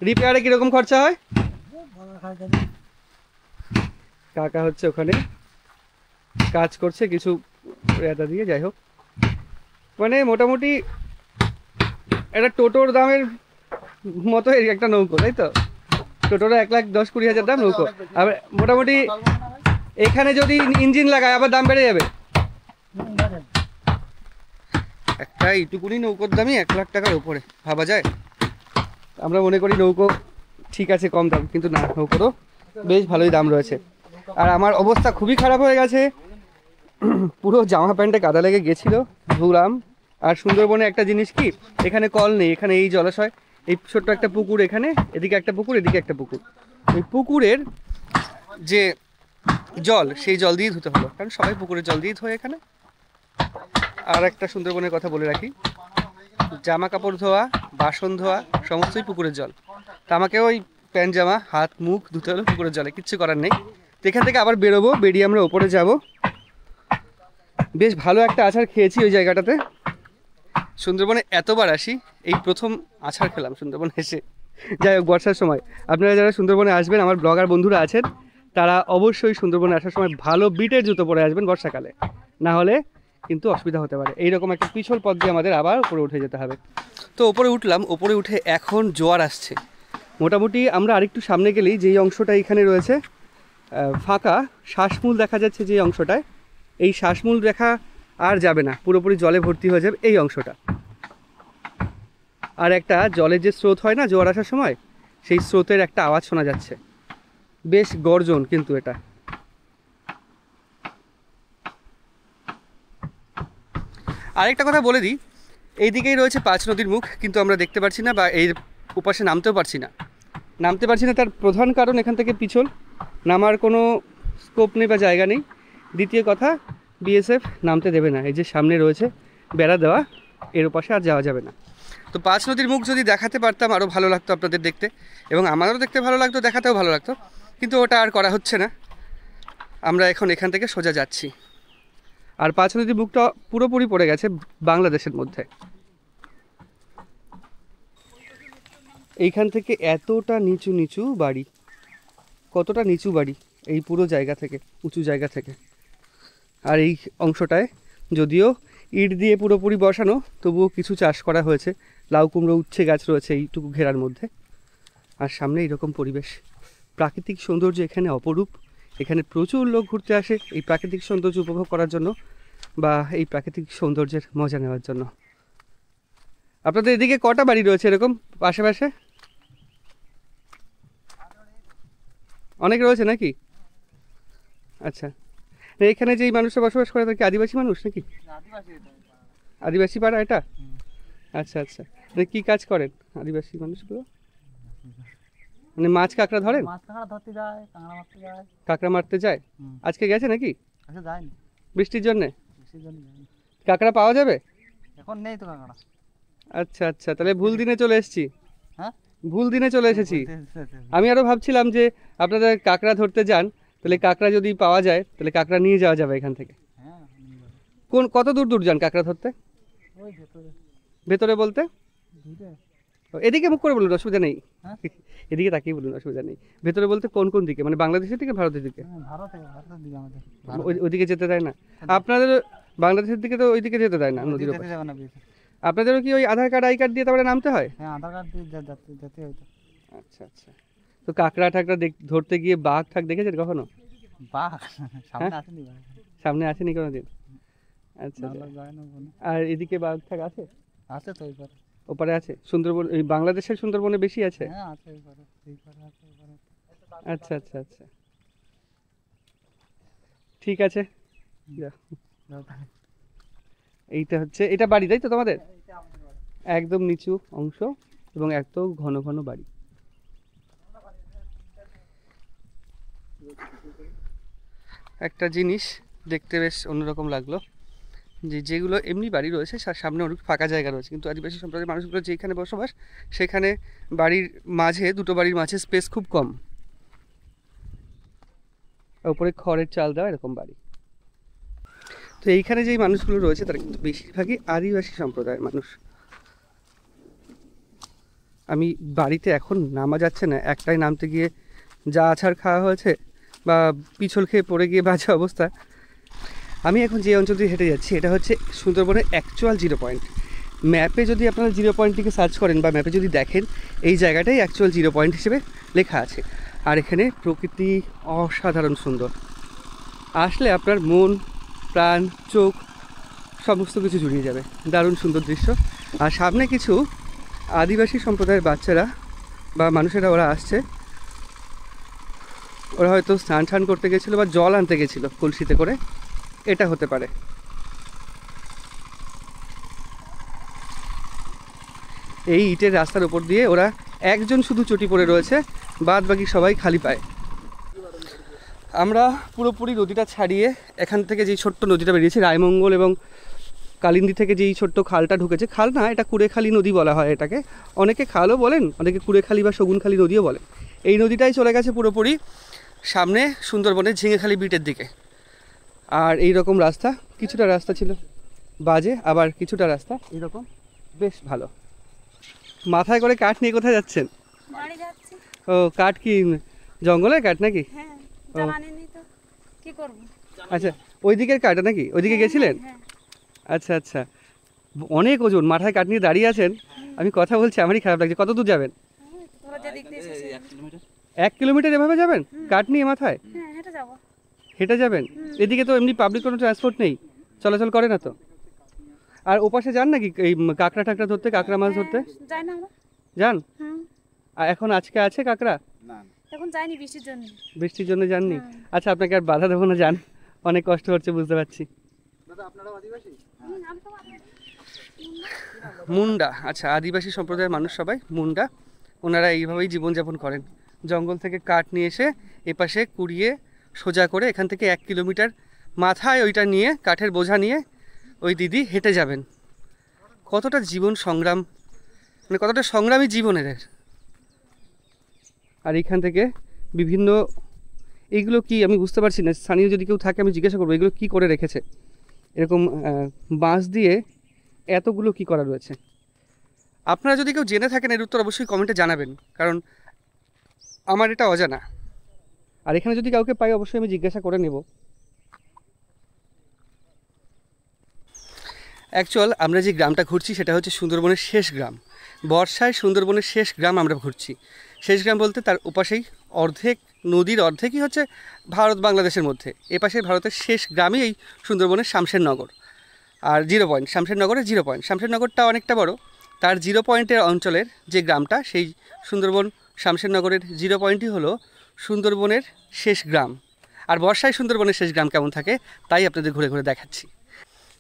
Speaker 1: রিপেয়ারে কীরকম খরচা হয়? কাকা হচ্ছে ওখানে কাজ করছে কিছু রেতা দিয়ে, যাই হোক, মানে মোটামুটি একটা টোটোর দামের মতো একটা নৌকো, তাই তো? টোটোটা 1,10,20,000 দাম নৌকো। আর মোটামুটি এখানে যদি ইঞ্জিন লাগায় আবার দাম বেড়ে যাবে। একটা এইটুকুনি নৌকোর দামই 1 লাখ টাকার উপরে, ভাবা যায়? আমরা মনে করি নৌকো ঠিক আছে কম দাম, কিন্তু না, নৌকোরও বেশ ভালোই দাম রয়েছে। আর আমার অবস্থা খুবই খারাপ হয়ে গেছে, পুরো জামা প্যান্টে কাদা লেগে গেছিলো, ধুলাম। আর সুন্দরবনে একটা জিনিস কি, এখানে কল নেই, এখানে এই জলাশয়, এই ছোট্ট একটা পুকুর, এখানে এদিকে একটা পুকুর, এদিকে একটা পুকুর। ওই পুকুরের যে জল, সেই জল দিয়ে ধুতে হলো, কারণ সবাই পুকুরের জল দিয়ে ধোয় এখানে। আর একটা সুন্দরবনের কথা বলে রাখি, জামা কাপড় ধোয়া, বাসন ধোয়া সমস্তই পুকুরের জল। তা আমাকে ওই প্যান্ট জামা, হাত মুখ ধুতে হলো পুকুরের জলে, কিচ্ছু করার নেই। তো এখান থেকে আবার বেরোবো, বেরিয়ে আমরা ওপরে যাব। বেশ ভালো একটা আচার খেয়েছি ওই জায়গাটাতে। সুন্দরবনে এতবার আসি, এই প্রথম আচার খেলাম সুন্দরবনে এসে। যাই হোক, বর্ষার সময় আপনারা যারা সুন্দরবনে আসবেন, আমার ব্লগার বন্ধুরা আছেন, তারা অবশ্যই সুন্দরবনে আসার সময় ভালো বিটের জুতো পরে আসবেন বর্ষাকালে, না হলে কিন্তু অসুবিধা হতে পারে। এইরকম একটা পিছল পথ দিয়ে আমাদের আবার উপরে উঠে যেতে হবে। তো ওপরে উঠলাম, ওপরে উঠে এখন জোয়ার আসছে। মোটামুটি আমরা আরেকটু সামনে গেলেই যেই অংশটা এখানে রয়েছে ফাঁকা, শ্বাসমূল দেখা যাচ্ছে যে অংশটায়, এই শ্বাসমূল দেখা আর যাবে না, পুরোপুরি জলে ভর্তি হয়ে যাবে এই অংশটা। আর একটা জলের যে স্রোত হয় না জোয়ার আসার সময়, সেই স্রোতের একটা আওয়াজ শোনা যাচ্ছে, বেশ গর্জন কিন্তু এটা। আরেকটা কথা বলে দিই, এই দিকেই রয়েছে 5 নদীর মুখ, কিন্তু আমরা দেখতে পাচ্ছি না বা এর উপাসে নামতেও পারছি না। তার প্রধান কারণ এখান থেকে পিছল, নামার কোনো স্কোপ নেই বা জায়গা নেই। দ্বিতীয় কথা, বিএসএফ নামতে দেবে না, এই যে সামনে রয়েছে বেড়া দেওয়া, এর ওপাশে আর যাওয়া যাবে না। তো 5 নদীর মুখ যদি দেখাতে পারতাম আরও ভালো লাগতো আপনাদের দেখতে, এবং আমারও দেখতে ভালো লাগতো, দেখাতেও ভালো লাগতো, কিন্তু ওটা আর করা হচ্ছে না। আমরা এখন এখান থেকে সোজা যাচ্ছি। আর 5 নদীর মুখটা পুরোপুরি পড়ে গেছে বাংলাদেশের মধ্যে। এইখান থেকে এতটা নিচু নিচু বাড়ি, কতটা নিচু বাড়ি এই পুরো জায়গা থেকে, উঁচু জায়গা থেকে। আর এই অংশটায় যদিও ইট দিয়ে পুরোপুরি বসানো, তবুও কিছু চাষ করা হয়েছে, লাউ কুমড়ো উচ্ছে গাছ রয়েছে এইটুকু ঘেরার মধ্যে। আর সামনে এইরকম পরিবেশ, প্রাকৃতিক সৌন্দর্য এখানে অপরূপ। এখানে প্রচুর লোক ঘুরতে আসে এই প্রাকৃতিক সৌন্দর্য উপভোগ করার জন্য বা এই প্রাকৃতিক সৌন্দর্যের মজা নেওয়ার জন্য। আপনাদের এদিকে কটা বাড়ি রয়েছে এরকম আশেপাশে? অনেক রয়েছে নাকি? আচ্ছা, এখানে যেই মানুষরা বসবাস করে তারা কি আদিবাসী মানুষ নাকি? আদিবাসী পাড়া এটা? আচ্ছা আচ্ছা, মানে কী কাজ করেন আদিবাসী মানুষগুলো? মানে মাছ কাঁকড়া ধরেন?
Speaker 4: মাছ কাঁকড়া ধরতে যায়, কাঁকড়া মারতে যায়।
Speaker 1: কাঁকড়া মারতে যায়? আজকে গেছে নাকি?
Speaker 4: আচ্ছা যায়নি,
Speaker 1: বৃষ্টির জন্যে?
Speaker 4: বৃষ্টির জন্য যায়নি।
Speaker 1: কাঁকড়া পাওয়া যাবে?
Speaker 4: এখন নেই তো কাঁকড়া।
Speaker 1: আচ্ছা আচ্ছা, তাহলে ভুল দিনে চলে এসেছি।
Speaker 4: হ্যাঁ,
Speaker 1: ভুল দিনে চলে এসেছি। আমি আরও ভাবছিলাম যে আপনাদের কাঁকড়া ধরতে যান, তাহলে কাঁকড়া যদি পাওয়া যায় তাহলে কাঁকড়া নিয়ে যাওয়া যাবে এখান থেকে।
Speaker 4: হ্যাঁ,
Speaker 1: কত দূর দূর যান কাঁকড়া ধরতে?
Speaker 4: ওই ভেতরে
Speaker 1: ভেতরে বলতে?
Speaker 4: দূরে।
Speaker 1: ও, এদিকে মুখ করে বলুন, অসুবিধা নেই।
Speaker 4: হ্যাঁ?
Speaker 1: এদিকে তাকিয়ে বলুন, অসুবিধা নেই। ভেতরে বলতে কোন কোন দিকে, মানে বাংলাদেশের দিকে ভারতের দিকে?
Speaker 4: ভারতের দিকে আমাদের।
Speaker 1: ওইদিকে যেতে দেয় না আপনাদের? বাংলাদেশের দিকে তো ওইদিকে যেতে দেয় না, নদীর ওপর।
Speaker 4: যাবে না বেশি।
Speaker 1: আপনাদেরও কি ওই আধার কার্ড আই কার্ড দিয়ে তারপরে নামতে হয়?
Speaker 4: হ্যাঁ, আধার কার্ড দিয়ে যেতে হইতো।
Speaker 1: আচ্ছা আচ্ছা, তো কাঁকড়া ঠাকড়া ধরতে গিয়ে বাঘ ঠাক দেখেছেন কখনো?
Speaker 4: বাঘ সামনে আসেনি,
Speaker 1: সামনে আসেনি কোনোদিন? আচ্ছা আচ্ছা।
Speaker 4: যায় না কোনো।
Speaker 1: আর এদিকে বাঘ ঠাক আছে?
Speaker 4: আছে তো ওইপারে।
Speaker 1: ওপারে আছে? সুন্দরবন, এই বাংলাদেশের সুন্দরবনে বেশি আছে?
Speaker 4: হ্যাঁ আছে ওইপারে, এইপারে আছে ওইপারে।
Speaker 1: আচ্ছা আচ্ছা আচ্ছা, ঠিক আছে। যা।
Speaker 4: যাও তাহলে।
Speaker 1: এইটা হচ্ছে, এটা বাড়ি তাই তো তোমাদের? একদম নিচু অংশ এবং এত ঘন ঘন বাড়ি। একটা জিনিস দেখতে বেশ অন্যরকম লাগলো, যেগুলো এমনি বাড়ি রয়েছে সামনে অনেক ফাঁকা জায়গা রয়েছে, কিন্তু আদিবাসী সম্প্রদায়ের মানুষগুলো যেখানে বসবাস সেখানে বাড়ির মাঝে, দুটো বাড়ির মাঝে স্পেস খুব কম, উপরে খড়ের চাল দেওয়া এরকম বাড়ি। তো এইখানে যেই মানুষগুলো রয়েছে তারা কিন্তু বেশিরভাগই আদিবাসী সম্প্রদায়ের মানুষ। আমি বাড়িতে এখন নামা যাচ্ছে না, একটাই নামতে গিয়ে যা আছাড় খাওয়া হয়েছে বা পিছল খেয়ে পড়ে গিয়ে বাজে অবস্থা। আমি এখন যে অঞ্চল দিয়ে হেঁটে যাচ্ছি এটা হচ্ছে সুন্দরবনের অ্যাকচুয়াল 0 পয়েন্ট। ম্যাপে যদি আপনারা 0 পয়েন্টটিকে সার্চ করেন বা ম্যাপে যদি দেখেন, এই জায়গাটাই অ্যাকচুয়াল 0 পয়েন্ট হিসেবে লেখা আছে। আর এখানে প্রকৃতি অসাধারণ সুন্দর, আসলে আপনার মন প্রাণ চোখ সমস্ত কিছু জুড়িয়ে যাবে। দারুণ সুন্দর দৃশ্য। আর সামনে কিছু আদিবাসী সম্প্রদায়ের বাচ্চারা বা মানুষেরা ওরা আসছে, ওরা হয়তো স্নান টান করতে গেছিলো বা জল আনতে গেছিলো কলসিতে করে, এটা হতে পারে। এই ইটের রাস্তার উপর দিয়ে ওরা একজন শুধু চটি পড়ে রয়েছে, বাদ বাকি সবাই খালি পায়। আমরা পুরোপুরি নদীটা ছাড়িয়ে এখান থেকে যেই ছোট্ট নদীটা বেরিয়েছে রায়মঙ্গল এবং কালিন্দী থেকে যেই ছোট্ট খালটা ঢুকেছে, খাল না এটা কুড়েখালি নদী বলা হয় এটাকে, অনেকে খালও বলেন, অনেকে কুড়েখালি বা শগুনখালি নদীও বলেন। এই নদীটাই চলে গেছে পুরোপুরি সামনে সুন্দরবনের ঝিঙেখালি বিটের দিকে। আর এই রকম রাস্তা, কিছুটা রাস্তা ছিল বাজে, আবার কিছুটা রাস্তা এরকম বেশ ভালো। মাথায় করে কাঠ নিয়ে কোথায় যাচ্ছেন?
Speaker 6: বাড়ি যাচ্ছি।
Speaker 1: ও, কাঠ কি জঙ্গলের কাঠ নাকি?
Speaker 6: হ্যাঁ, জ্বালানি নেই তো কি করব।
Speaker 1: আচ্ছা, ওই দিকের কাঠ নাকি? ওইদিকে গেছিলেন?
Speaker 6: হ্যাঁ,
Speaker 1: আচ্ছা আচ্ছা, অনেক ওজন, মাথায় কাঠ নিয়ে দাঁড়িয়ে আছেন। আমি কথা বলছি, আমারই খারাপ লাগছে। কত দূর যাবেন?
Speaker 6: তোরা যেদিক দিয়ে এসেছিস।
Speaker 1: 1 কিলোমিটার এভাবে যাবেন কাঠ নিয়ে মাথায়?
Speaker 6: হ্যাঁ, হেঁটে যাবো।
Speaker 1: হেঁটে যাবেন? এদিকে তো এমনি পাবলিক কোনো ট্রান্সপোর্ট নেই, চলাচল করে না তো। আর ওপাশে যান নাকি এই কাঁকড়া টাকড়া ধরতে, কাঁকড়া মাছ ধরতে
Speaker 6: যাই না আমরা।
Speaker 1: যান?
Speaker 6: হুম,
Speaker 1: আর এখন আজকে আছে কাঁকড়া?
Speaker 6: এখন যাইনি বৃষ্টির জন্য।
Speaker 1: বৃষ্টির জন্য যাননি? আচ্ছা, আপনাকে আর বাধা দেবো না, যান, অনেক কষ্ট হচ্ছে বুঝতে পারছি। মুন্ডা, আচ্ছা, আদিবাসী সম্প্রদায়ের মানুষ সবাই মুন্ডা। ওনারা এইভাবেই জীবনযাপন করেন, জঙ্গল থেকে কাঠ নিয়ে এসে এপাশে কুড়িয়ে সোজা করে এখান থেকে 1 কিলোমিটার মাথায় ওইটা নিয়ে, কাঠের বোঝা নিয়ে ওই দিদি হেঁটে যাবেন। কতটা জীবন সংগ্রাম, মানে কতটা সংগ্রামী জীবন এদের। আর এইখান থেকে বিভিন্ন, এইগুলো কি আমি বুঝতে পারছি না, স্থানীয় যদি কেউ থাকে আমি জিজ্ঞাসা করবো এগুলো কি করে রেখেছে। এরকম বাঁশ দিয়ে এতগুলো কি করা রয়েছে। আপনারা যদি কেউ জেনে থাকেন এর উত্তর অবশ্যই কমেন্টে জানাবেন, কারণ আমার এটা অজানা। আর এখানে যদি কাউকে পাই অবশ্যই আমি জিজ্ঞাসা করে নেব। অ্যাকচুয়াল আমরা যে গ্রামটা ঘুরছি সেটা হচ্ছে সুন্দরবনের শেষ গ্রাম। বর্ষায় সুন্দরবনের শেষ গ্রাম আমরা ঘুরছি। শেষ গ্রাম বলতে তার ওপাশেই অর্ধেক নদীর অর্ধেকই হচ্ছে ভারত বাংলাদেশের মধ্যে, এপাশে ভারতের শেষ গ্রামই এই সুন্দরবনের শামশেরনগর। আর 0 পয়েন্ট, শামশেরনগরের 0 পয়েন্ট। শামশেরনগরটা অনেকটা বড়, তার 0 পয়েন্টের অঞ্চলের যে গ্রামটা সেই সুন্দরবন শামশেরনগরের 0 পয়েন্টই হলো সুন্দরবনের শেষ গ্রাম। আর বর্ষায় সুন্দরবনের শেষ গ্রাম কেমন থাকে তাই আপনাদের ঘুরে ঘুরে দেখাচ্ছি।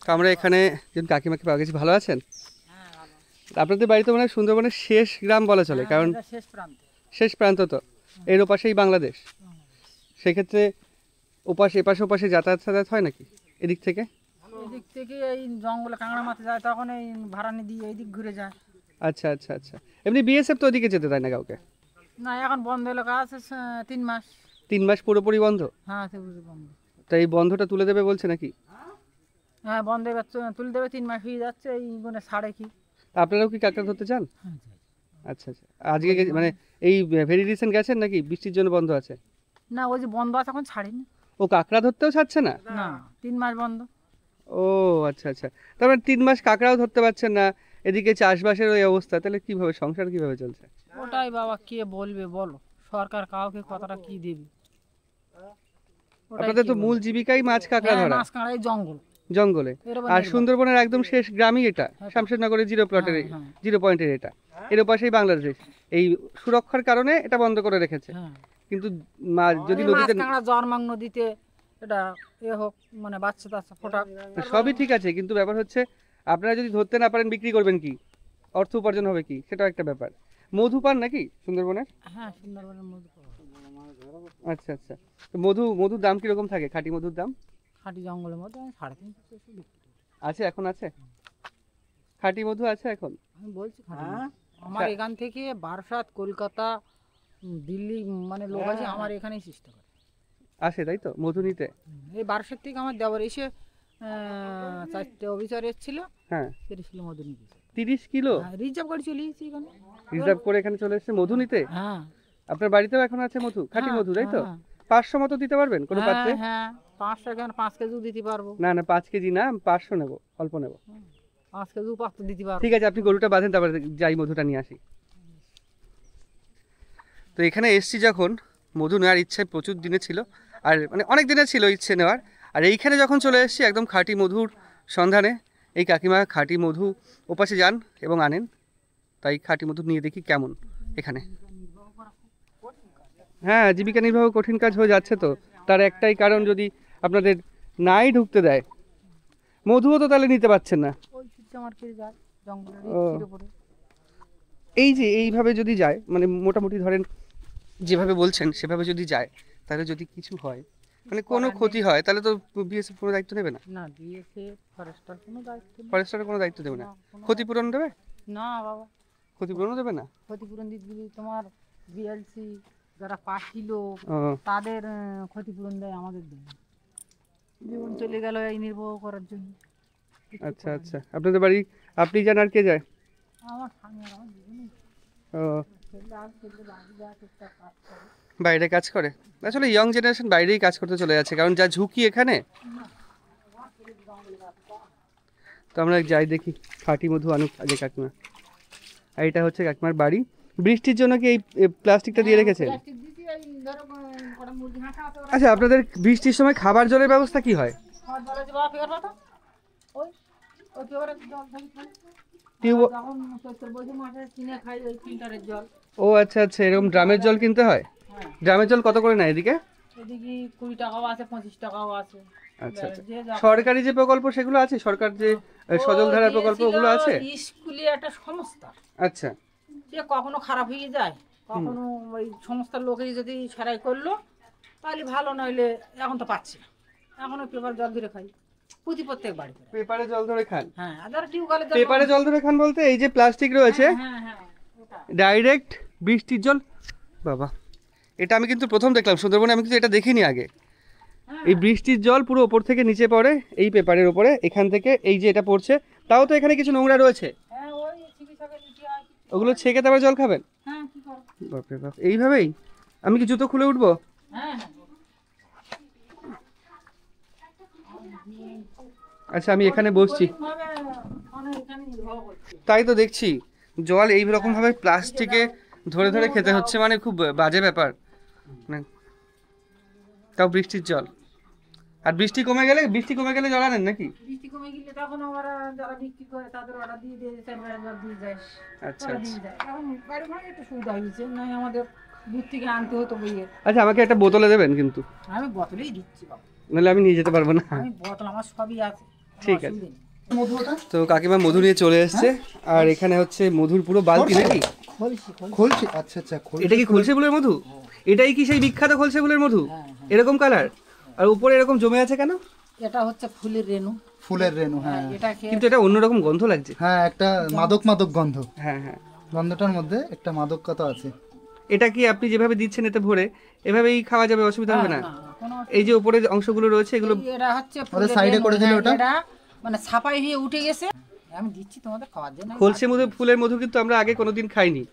Speaker 1: তো আমরা এখানে যেন কাকিমাকে পাওয়া গেছি। ভালো আছেন? আপনাদের বাড়ি তো মানে সুন্দরবনের শেষ গ্রাম বলা চলে, কারণ
Speaker 2: শেষ প্রান্তে।
Speaker 1: শেষ প্রান্ত তো এর ওপাশেই বাংলাদেশ। সেক্ষেত্রে এপাশে ওপাশে যাতায়াত হয় নাকি এদিক থেকে?
Speaker 2: এদিক থেকে এই জঙ্গলে কাঁকড়া মারতে যায়, তখন এই ভাড়ানি দিয়ে এই দিক ঘুরে যায়।
Speaker 1: আচ্ছা আচ্ছা আচ্ছা। এমনি বিএসএফ তো ওদিকে যেতে দেয় না কাউকে?
Speaker 2: না, এখন বন্ধ হলো, কাজ 3 মাস।
Speaker 1: 3 মাস পুরোপুরি বন্ধ?
Speaker 2: হ্যাঁ, বন্ধ।
Speaker 1: তাই এই বন্ধটা তুলে দেবে বলছে নাকি?
Speaker 2: হ্যাঁ, বন্ধ এবার তুলে দেবে, 3 মাস হয়ে যাচ্ছে, এই গুণে ছাড়ে কি।
Speaker 1: আপনারাও কি কাঁকড়া ধরতে চান? আচ্ছা আচ্ছা। আজকে মানে এই ভেরি রিসেন্ট গেছেন নাকি বৃষ্টির জন্য বন্ধ আছে?
Speaker 2: না, ওই যে বন্ধ আছে, এখন ছাড়িনি।
Speaker 1: ও কাঁকড়া ধরতেও ছাড়ছে না?
Speaker 2: না, 3 মাস বন্ধ।
Speaker 1: ও আচ্ছা আচ্ছা। তার মানে 3 মাস কাঁকড়াও ধরতে পারছেন না, এদিকে চাষবাসের ওই অবস্থা, তাহলে কিভাবে সংসার কিভাবে চলছে?
Speaker 2: ওটাই বাবা, কে বলবে বলো, সরকার কাউকে কতটা কি দেবে?
Speaker 1: আপনাদের তো মূল জীবিকাই মাছ কাঁকড়া ধরা।
Speaker 2: মাছ কাঁকড়া, এই
Speaker 1: জঙ্গলে। আর সুন্দরবনের একদম শেষ গ্রামই এটা, শামশেরনগরের 0 প্লটের 0 পয়েন্টের এটা। এর পাশেই বাংলাদেশ। এই সুরক্ষার কারণে এটা বন্ধ করে রেখেছে। কিন্তু যদি নদীতে
Speaker 2: জন্মাং নদীতে এটা হোক, মানে বাচ্চা টাচ্চা ফোটা,
Speaker 1: সবই ঠিক আছে, কিন্তু ব্যাপার হচ্ছে আপনারা যদি ধরতে না পারেন বিক্রি করবেন কি, অর্থ উপার্জন হবে কি, সেটাও একটা ব্যাপার। মধু পান নাকি সুন্দরবনের?
Speaker 2: হ্যাঁ, সুন্দরবনের মধু।
Speaker 1: আচ্ছা আচ্ছা। তো মধুর দাম কিরকম থাকে, খাঁটি মধুর দাম?
Speaker 2: খাঁটি জঙ্গলের মধ্যে 350
Speaker 1: আছে, এখন আছে খাঁটি মধু আছে এখন?
Speaker 2: আমি বলছি আমার এখান থেকে বারাসাত, কলকাতা, দিল্লি মানে লোক আছে আমার এখানেই চেষ্টা করে
Speaker 1: আসে, তাই তো মধু নিতে।
Speaker 2: এই বারাসাত থেকে আমার দেওয়ার এসে 4টে অফিসার এসেছিল।
Speaker 1: হ্যাঁ,
Speaker 2: 30 কিলো মধু নিয়ে
Speaker 1: 30 কিলো
Speaker 2: রিজার্ভ করে চলে এসেছি এখানে।
Speaker 1: রিজার্ভ করে এখানে চলে এসেছে মধু নিতে?
Speaker 2: হ্যাঁ।
Speaker 1: আপনার বাড়িতেও এখন আছে মধু, খাঁটি মধু, তাই তো? 500 মতো দিতে পারবেন কোনো পাত্রে?
Speaker 2: হ্যাঁ, 500 কেন, 5 কেজি দিতে পারবো।
Speaker 1: না না, 5 কেজি না, 500 নেব, অল্প নেব।
Speaker 2: 5 কেজি পাত্র দিতে পারবো।
Speaker 1: ঠিক আছে, আপনি গরুটা বাঁধেন, তারপরে যাই মধুটা নিয়ে আসি। তো এখানে এসছি যখন, মধু নেওয়ার ইচ্ছে প্রচুর দিনে ছিল, আর মানে অনেক দিনে ছিল ইচ্ছে নেওয়ার। আর এইখানে যখন চলে এসেছি একদম খাঁটি মধুর সন্ধানে, এই কাকিমা খাঁটি মধু ওপাশে যান এবং আনেন। তাই খাঁটি মধু নিয়ে দেখি কেমন এখানে। হ্যাঁ, জীবিকা নির্বাহ কঠিন কাজ হয়ে যাচ্ছে, তো তার একটাই কারণ, যদি আপনাদের নাই ঢুকতে দেয়, মধুও তো তাহলে নিতে পারছেন না। এই যে এইভাবে যদি যায়, মানে মোটামুটি ধরেন যেভাবে বলছেন সেভাবে যদি যায়, তাহলে যদি কিছু হয়, মানে কোনো ক্ষতি হয়, তাহলে তো বিএসএফ কোনো দায়িত্ব নেবে না?
Speaker 2: না, বিএসএফ ফরেস্টার কোনো দায়িত্ব নেই।
Speaker 1: ফরেস্টারের কোনো দায়িত্ব দেবে না? ক্ষতিপূরণ দেবে?
Speaker 2: না বাবা,
Speaker 1: ক্ষতিপূরণও দেবে না?
Speaker 2: ক্ষতিপূরণ দিতে তোমার বিএলসি যারা পাঠিল তাদের ক্ষতিপূরণ দেয়, আমাদের দেয়। জীবন চলে গেল এই নির্বাহ করার জন্য।
Speaker 1: আচ্ছা আচ্ছা। আপনাদের বাড়ি আপনি যান আর কে যায়?
Speaker 2: আমার স্বামী আর আমার দুজনেই।
Speaker 1: ও,
Speaker 2: ছেলে আর ছেলে বাড়ি যায়, টুকটাক কাজ করে।
Speaker 1: বাইরে কাজ করে? আসলে ইয়ং জেনারেশন বাইরেই কাজ করতে চলে যাচ্ছে, কারণ যা ঝুঁকি এখানে। তো আমরা যাই দেখি খাঁটি মধু আনুক আগে কাকিমা। আর এটা হচ্ছে কাকিমার বাড়ি। বৃষ্টির জন্য কি এই প্লাস্টিকটা দিয়ে রেখেছে? আচ্ছা, আপনাদের বৃষ্টির সময় খাবার জলের ব্যবস্থা কি হয়? ও আচ্ছা আচ্ছা, এরকম ড্রামের জল কিনতে হয়? ড্রামের জল কত করে নেয় এদিকে?
Speaker 2: এদিকে 20 টাকাও আছে, 25 টাকাও আছে।
Speaker 1: আচ্ছা আচ্ছা। সরকারি যে প্রকল্প সেগুলো আছে, সরকার যে সজলধারা প্রকল্প ওগুলো আছে?
Speaker 2: স্কুলে একটা সংস্থা,
Speaker 1: আচ্ছা,
Speaker 2: যে কখনো খারাপ হয়ে যায়, কখনো ওই সংস্থার লোকেই যদি সারাই করলো তাহলে ভালো, নইলে এখন তো পাচ্ছি না, এখন পেপার জল ধরে খাই প্রত্যেক বাড়ি।
Speaker 1: পেপারে জল ধরে খান?
Speaker 2: হ্যাঁ, আদার টিউবওয়েলে জল।
Speaker 1: পেপারে জল ধরে খান বলতে এই যে প্লাস্টিক রয়েছে,
Speaker 2: হ্যাঁ হ্যাঁ, ওটা
Speaker 1: ডাইরেক্ট বৃষ্টির জল। বাবা, এটা আমি কিন্তু প্রথম দেখলাম সুন্দরবনে, আমি কিন্তু এটা দেখিনি আগে। এই বৃষ্টির জল পুরো ওপর থেকে নিচে পড়ে এই পেপারের উপরে, এখান থেকে এই যে এটা পড়ছে, তাও তো এখানে কিছু নোংরা রয়েছে।
Speaker 2: হ্যাঁ, ওই চিকিৎসকের নিচে হয়
Speaker 1: ওগুলো ছেঁকে তারপর জল খাবেন?
Speaker 2: হ্যাঁ কি করো?
Speaker 1: বাপরে বাপ, এইভাবেই? আমি কি জুতো খুলে উঠবো?
Speaker 2: হ্যাঁ হ্যাঁ
Speaker 1: আচ্ছা আমি এখানে বসছি।
Speaker 2: ভাবে মানে এখানে ভালো করছে।
Speaker 1: তাই তো দেখছি জল এই রকম ভাবে প্লাস্টিকে ধরে ধরে খেতে হচ্ছে, মানে খুব বাজে ব্যাপার। মানে তাও বৃষ্টির জল। আর বৃষ্টি কমে গেলে জল আনেন নাকি?
Speaker 2: বৃষ্টি কমে গেলে তখন ওরা যারা বিক্রি করে তাদের অর্ডার দিয়ে দিয়ে ম্যাডাম দিয়ে যায়।
Speaker 1: আচ্ছা
Speaker 2: ওরা
Speaker 1: আচ্ছা
Speaker 2: দিয়ে যায়। এখন বাড়ি ভাড়া একটু সুবিধা হয়েছে, নয় আমাদের দূর থেকে আনতে হতো বইয়ে।
Speaker 1: আচ্ছা আমাকে একটা বোতলে দেবেন কিন্তু,
Speaker 2: আমি বোতলেই দিচ্ছি বাবা,
Speaker 1: নাহলে আমি নিয়ে যেতে পারবো না।
Speaker 2: আমি বোতল আমার সবই আছে, কোনো
Speaker 1: ঠিক আছে।
Speaker 2: অসুবিধা নেই।
Speaker 1: তো কাকিমা মধু নিয়ে চলে এসছে, আর এখানে হচ্ছে মধুর পুরো বালতি নাকি?
Speaker 7: খোলছি, আচ্ছা আচ্ছা,
Speaker 1: এটা কি খলসে ফুলের মধু? এটাই কি সেই বিখ্যাত খলসে ফুলের মধু? এরকম কালার, আর উপরে এরকম জমে আছে কেন?
Speaker 2: এটা হচ্ছে ফুলের রেণু।
Speaker 7: ফুলের রেণু, হ্যাঁ
Speaker 2: এটা খেয়ে
Speaker 1: কিন্তু এটা অন্যরকম গন্ধ লাগছে।
Speaker 7: হ্যাঁ, একটা মাদক মাদক গন্ধ,
Speaker 1: হ্যাঁ হ্যাঁ।
Speaker 7: গন্ধটার মধ্যে একটা মাদকতা আছে।
Speaker 1: এটা কি আপনি যেভাবে দিচ্ছেন এতে ভরে এভাবেই খাওয়া যাবে, অসুবিধা হবে না?
Speaker 2: না, কোনো
Speaker 1: এই যে উপরে যে অংশগুলো রয়েছে এগুলো
Speaker 2: এটা হচ্ছে
Speaker 7: ওদের
Speaker 2: ফুলের
Speaker 7: সাইডে
Speaker 2: রেণু,
Speaker 7: করে দিলে
Speaker 2: হ্যাঁ,
Speaker 7: ওটা?
Speaker 2: এটা মানে ছাপাই হয়ে উঠে গেছে। আমি দিচ্ছি তোমাদের খাওয়ার জন্য।
Speaker 1: খলসে মধু ফুলের মধু কিন্তু আমরা আগে কোনোদিন খাইনি।